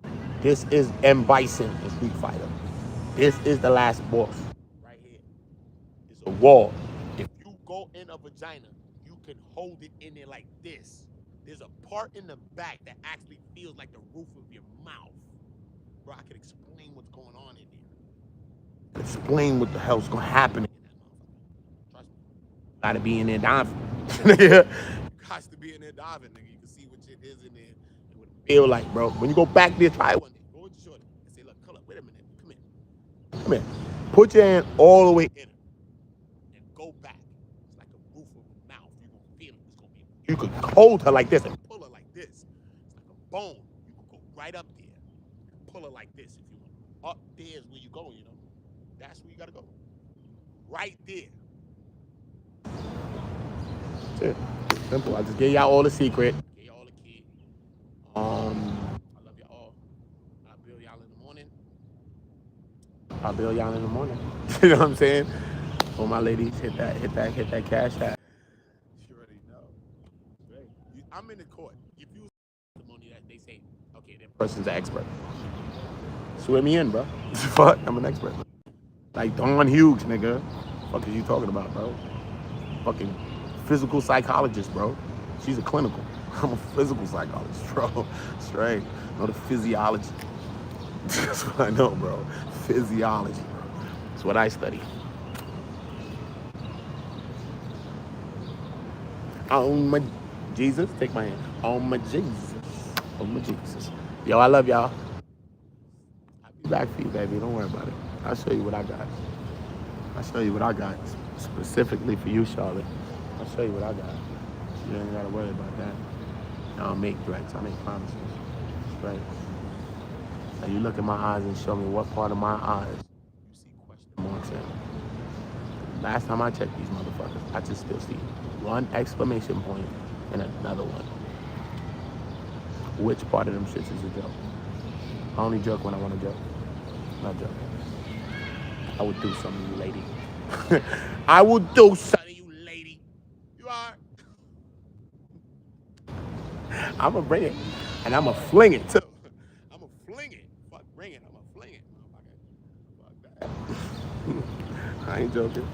Kong. This is M. Bison in Street Fighter. This is the last boss. Right here. It's a wall. If you go in a vagina, you can hold it in there like this. There's a part in the back that actually feels like the roof of your mouth. Bro, I can explain what's going on in there. Explain what the hell's gonna happen in that motherfucker. Trust me. You gotta be in there diving. You got to be in there diving, nigga. You can see what shit is in there and what it feel like, bro. When you go back there, try it one day. Go with your shorty and say, look, come up, wait a minute. Come here. Come here. Put your hand all the way in it. And go back. It's like a roof of a mouth. You're gonna feel it. It's gonna be. You could hold her like this and pull her like this. It's like a bone. You could go right up there and pull her like this if you want. Up there is where you go, you know. That's where you gotta go. Right there. That's it. Simple. I just gave y'all all the secret. Gave y'all all the key. I love y'all all. I'll bill y'all in the morning. You know what I'm saying? All my ladies, hit that cash app. You already know. Right. I'm in the court. If you testimony that they say, okay, that person's an expert. Swear me in, bro. Fuck, I'm an expert. Like Dawn Hughes, nigga. Fuck is you talking about, bro? Fucking physical psychologist, bro. She's a clinical. I'm a physical psychologist, bro. Straight. Know the physiology. That's what I know, bro. Physiology, bro. That's what I study. Oh my Jesus, take my hand. Oh my Jesus. Oh my Jesus. Yo, I love y'all. I'll be back for you, baby. Don't worry about it. I'll show you what I got. I'll show you what I got. Specifically for you, Charlotte. I'll show you what I got. You ain't gotta worry about that. I don't make threats, I make promises. Right. So you look in my eyes and show me what part of my eyes you see question marks in. Last time I checked these motherfuckers, I just still see one exclamation point and another one. Which part of them shits is a joke? I only joke when I want to joke. Not joking. I would do something to you, lady. I will do something to you, lady. You are. I'ma bring it. And I'ma fling it too. I'ma fling it. Fuck, bring it. I'ma fling it. Fuck that. I ain't joking.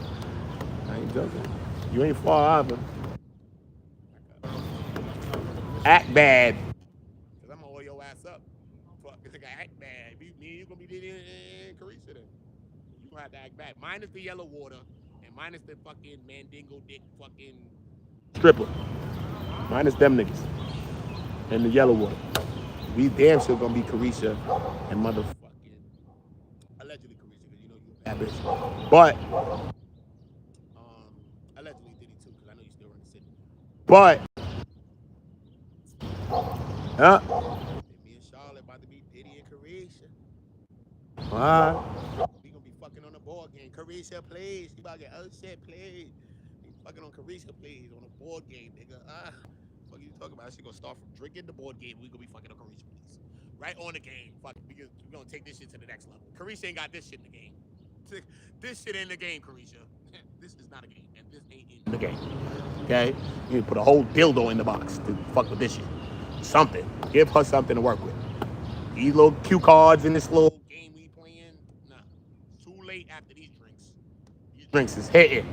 You ain't far either. Act bad. Cause I'm gonna oil your ass up. Fuck, act bad. Me and you gonna be Diddy and Carisha then. You gonna have to act bad. Minus the yellow water and minus the fucking mandingo dick fucking stripper. Minus them niggas. And the yellow water. We damn sure gonna be Carisha and motherfucking allegedly Carisha, cause you know you a bad bitch. But allegedly Diddy too, cause I know you still run the city. But me and Charlotte about to be Diddy and Carisha. Alright. We gonna be fucking on the board game. Carisha plays. You about to get shit plays. We fucking on Carisha plays on a board game, nigga. What you talking about? She gonna start from drinking the board game. We gonna be fucking on Carisha plays. Right on the game. Fuck it. We gonna take this shit to the next level. Carisha ain't got this shit in the game. This shit ain't the game, Carisha. This is not a game. And this ain't in the game. Okay? You need to put a whole dildo in the box to fuck with this shit. Something. Give her something to work with. These little cue cards in this little game we playing, nah. It's too late after these drinks. These drinks is hitting.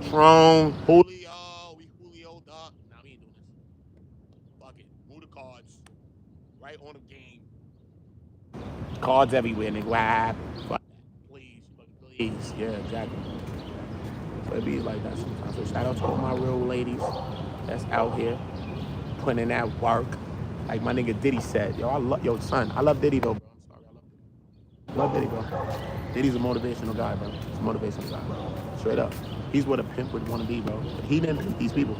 Tron, Julio, we Julio, dog. Nah, we ain't doing this. Fuck it. Move the cards. Right on the game. Cards everywhere, nigga. Wow. Fuck that. Please. Please. Yeah, exactly. So it be like that sometimes. So shout out to all my real ladies that's out here putting in that work. Like my nigga Diddy said, yo, son, I love Diddy though, bro. I'm sorry, I love Diddy, bro. Diddy's a motivational guy, bro. He's a motivational guy, bro. Straight up. He's what a pimp would want to be, bro. But he didn't pimp these people.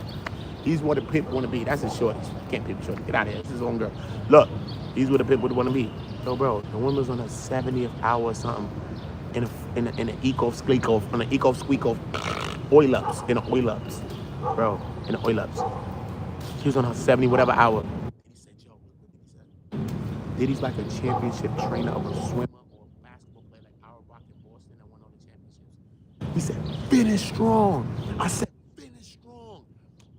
He's what a pimp want to be. That's his shorties. Can't pimp shorty. Get out of here. This is his own girl. Look, he's what a pimp would want to be. So, bro, the woman's on a 70th hour or something in an eco-squeak-off, oil-ups, in an oil-ups. Bro, in an oil-ups. She was on her 70 whatever hour. Diddy said, yo, what Diddy said? Diddy's like a championship trainer of a swimmer or a basketball player like our Rock in Boston that won all the championships. He said, finish strong. I said, finish strong.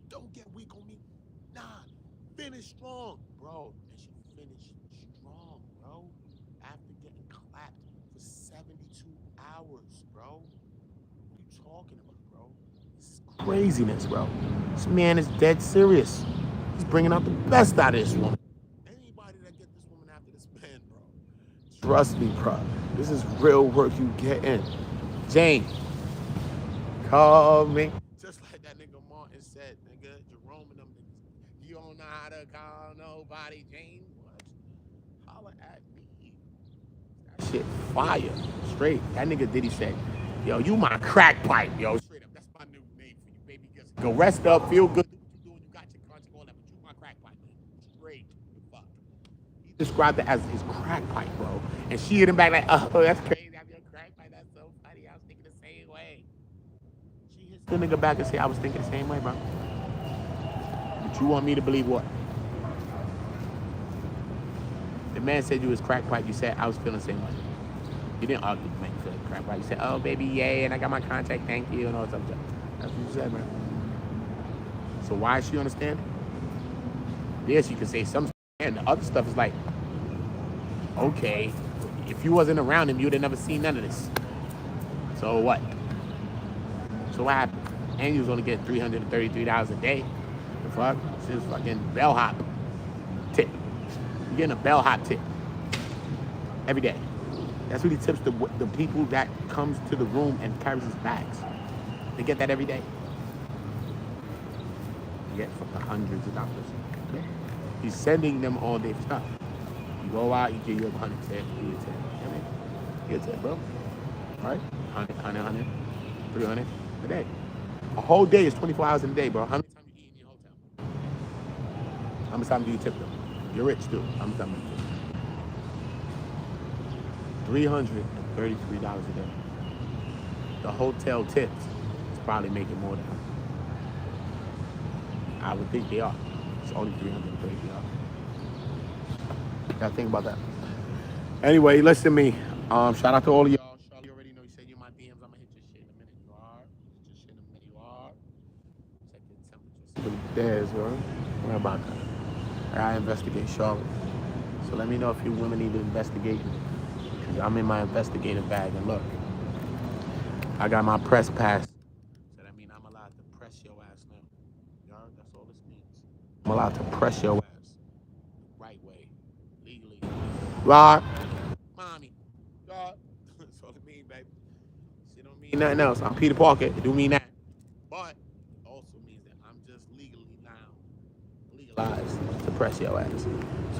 Don't get weak on me. Nah, finish strong. Bro, and she finished strong, bro. After getting clapped for 72 hours, bro. What are you talking about, bro? This is craziness, bro. This man is dead serious. He's bringing out the best out of this woman. Anybody that get this woman after this man, bro. Trust me, bro. This is real work you get in. Jane, call me. Just like that nigga Martin said, nigga, Jerome and them niggas. You don't know how to call nobody, Jane. What? Holla at me. That shit fire. Straight. That nigga Diddy said, yo, you my crack pipe, yo. Straight up. That's my new name for you, baby. Go rest up, feel good. You got your contract, all that, but you my crack pipe, man. Straight. Fuck. He described it as his crack pipe, bro. And she hit him back like, oh, that's crazy. I'm your crack pipe. That's so funny. I was thinking the same way. She hits the nigga back and say, I was thinking the same way, bro. But you want me to believe what? The man said you was crack pipe. You said I was feeling the same way. You didn't argue to make you feel crap, right? You said, oh, baby, yay, and I got my contact, thank you, and all that stuff. That's what you said, man. So why is she understanding? Yes, you can say some stuff, and the other stuff is like, okay, if you wasn't around him, you would have never seen none of this. So what? So what happened? And you was only getting $333 a day. The fuck? This is fucking bellhop tip. You're getting a bellhop tip every day. That's what he tips the people that comes to the room and carries his bags. They get that every day. You get fucking hundreds of dollars. Okay? He's sending them all day for stuff. You go out, you get your 100 tip, you get 10. You get 10, bro. Right? 100, 300 a day. A whole day is 24 hours in a day, bro. How many times you eat in your hotel? How many times do you tip them? You're rich, too. How many times do you tip? $333 a day. The hotel tips is probably making more than that. I would think they are. It's only $333. Gotta think about that. Anyway, listen to me. Shout out to all of y'all. Charlie, you already know you said you're my DMs. I'm gonna hit your shit in a minute. You are. Hit your shit in a minute. You are. Check your temperature. There's, bro. What about that? I investigate Charlotte. So let me know if you women need to investigate. I'm in my investigative bag, and look, I got my press pass. So that means I'm allowed to press your ass now. Y'all, that's all this means. I'm allowed to press your ass the right way, legally. Rod, mommy, God. That's all it means, baby. Shit don't mean nothing else. I'm Peter Parker. It do mean that. But it also means that I'm just legally now legalized to press your ass.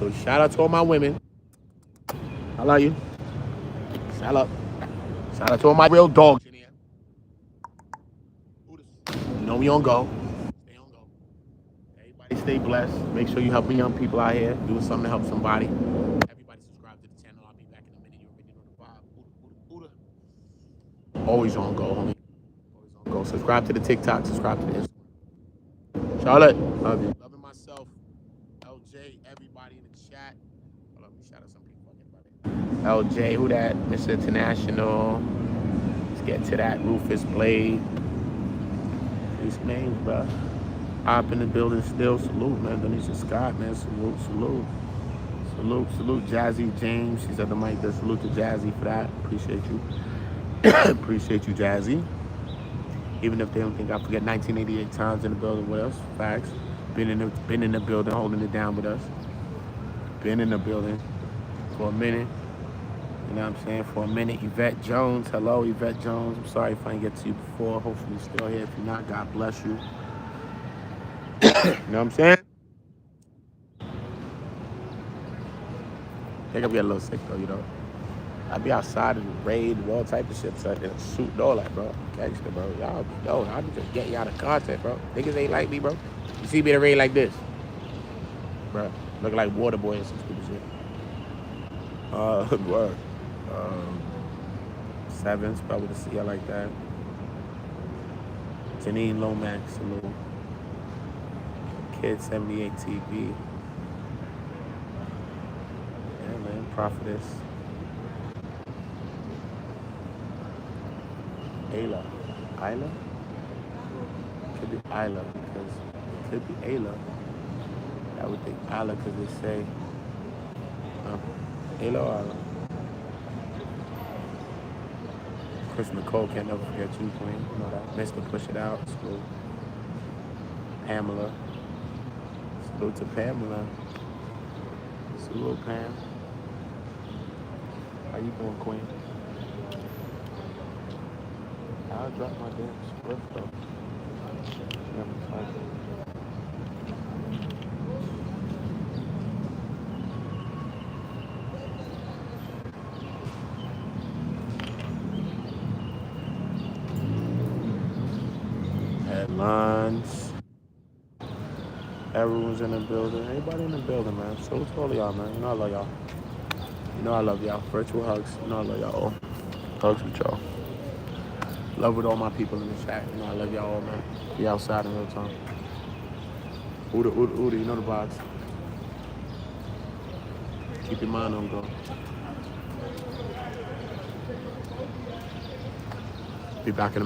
So shout out to all my women. I love you. Shout out. Shout out to all my real dogs in here. You know we on go. Stay on go. Everybody stay blessed. Make sure you helping young people out here. Doing something to help somebody. Everybody subscribe to the channel. I'll be back in a minute. You already know the vibe. Always on go, homie. Always on go. Subscribe to the TikTok. Subscribe to the Instagram. Charlotte, love you. Loving myself. LJ, everybody in the chat. Hold up, let me shout out some people. LJ, who that? Mr. International. Let's get to that. Rufus Blade. These names, bro. Up in the building still. Salute, man. Denisha Scott, man. Salute, salute. Salute, salute. Jazzy James. She's at the mic there. Salute to Jazzy for that. Appreciate you. Appreciate you, Jazzy. Even if they don't think I forget 1988 times in the building with us. Facts. Been in the building, holding it down with us. Been in the building for a minute. You know what I'm saying? For a minute. Yvette Jones. Hello, Yvette Jones. I'm sorry if I didn't get to you before. Hopefully you're still here. If you're not, God bless you. You know what I'm saying? I think I'll be a little sick though, you know. I be outside and raid and all type of shit, so I can shoot and all that, bro. Gangster, bro. Y'all, I be just getting y'all the content, bro. Niggas ain't like me, bro. You see me in a raid like this, bro. Looking like Waterboy and some stupid shit. Word. Sevens, probably to see I like that. Janine Lomax, salute. Kid 78 TV. Yeah, man, Prophetess. Ayla. Ayla? Could be Ayla because it could be Ayla. I would think Ayla because they say Ayla or Ayla. Chris Nicole, can't never forget you, Queen. You know that. Mr. Push It Out. Salute. Pamela. Salute to Pamela. Salute, Pam. How you doing, Queen? I'll drop my damn script though. Never touch it. Headlines. Everyone's in the building. Everybody in the building, man. So it's all of y'all, man. You know I love y'all. You know I love y'all. Virtual hugs. You know I love y'all all. Hugs with y'all. Love with all my people in the chat. You know I love y'all all, man. Be outside in real time. Ooda, ooda, ooda. You know the vibes. Keep your mind on go. Be back in a minute.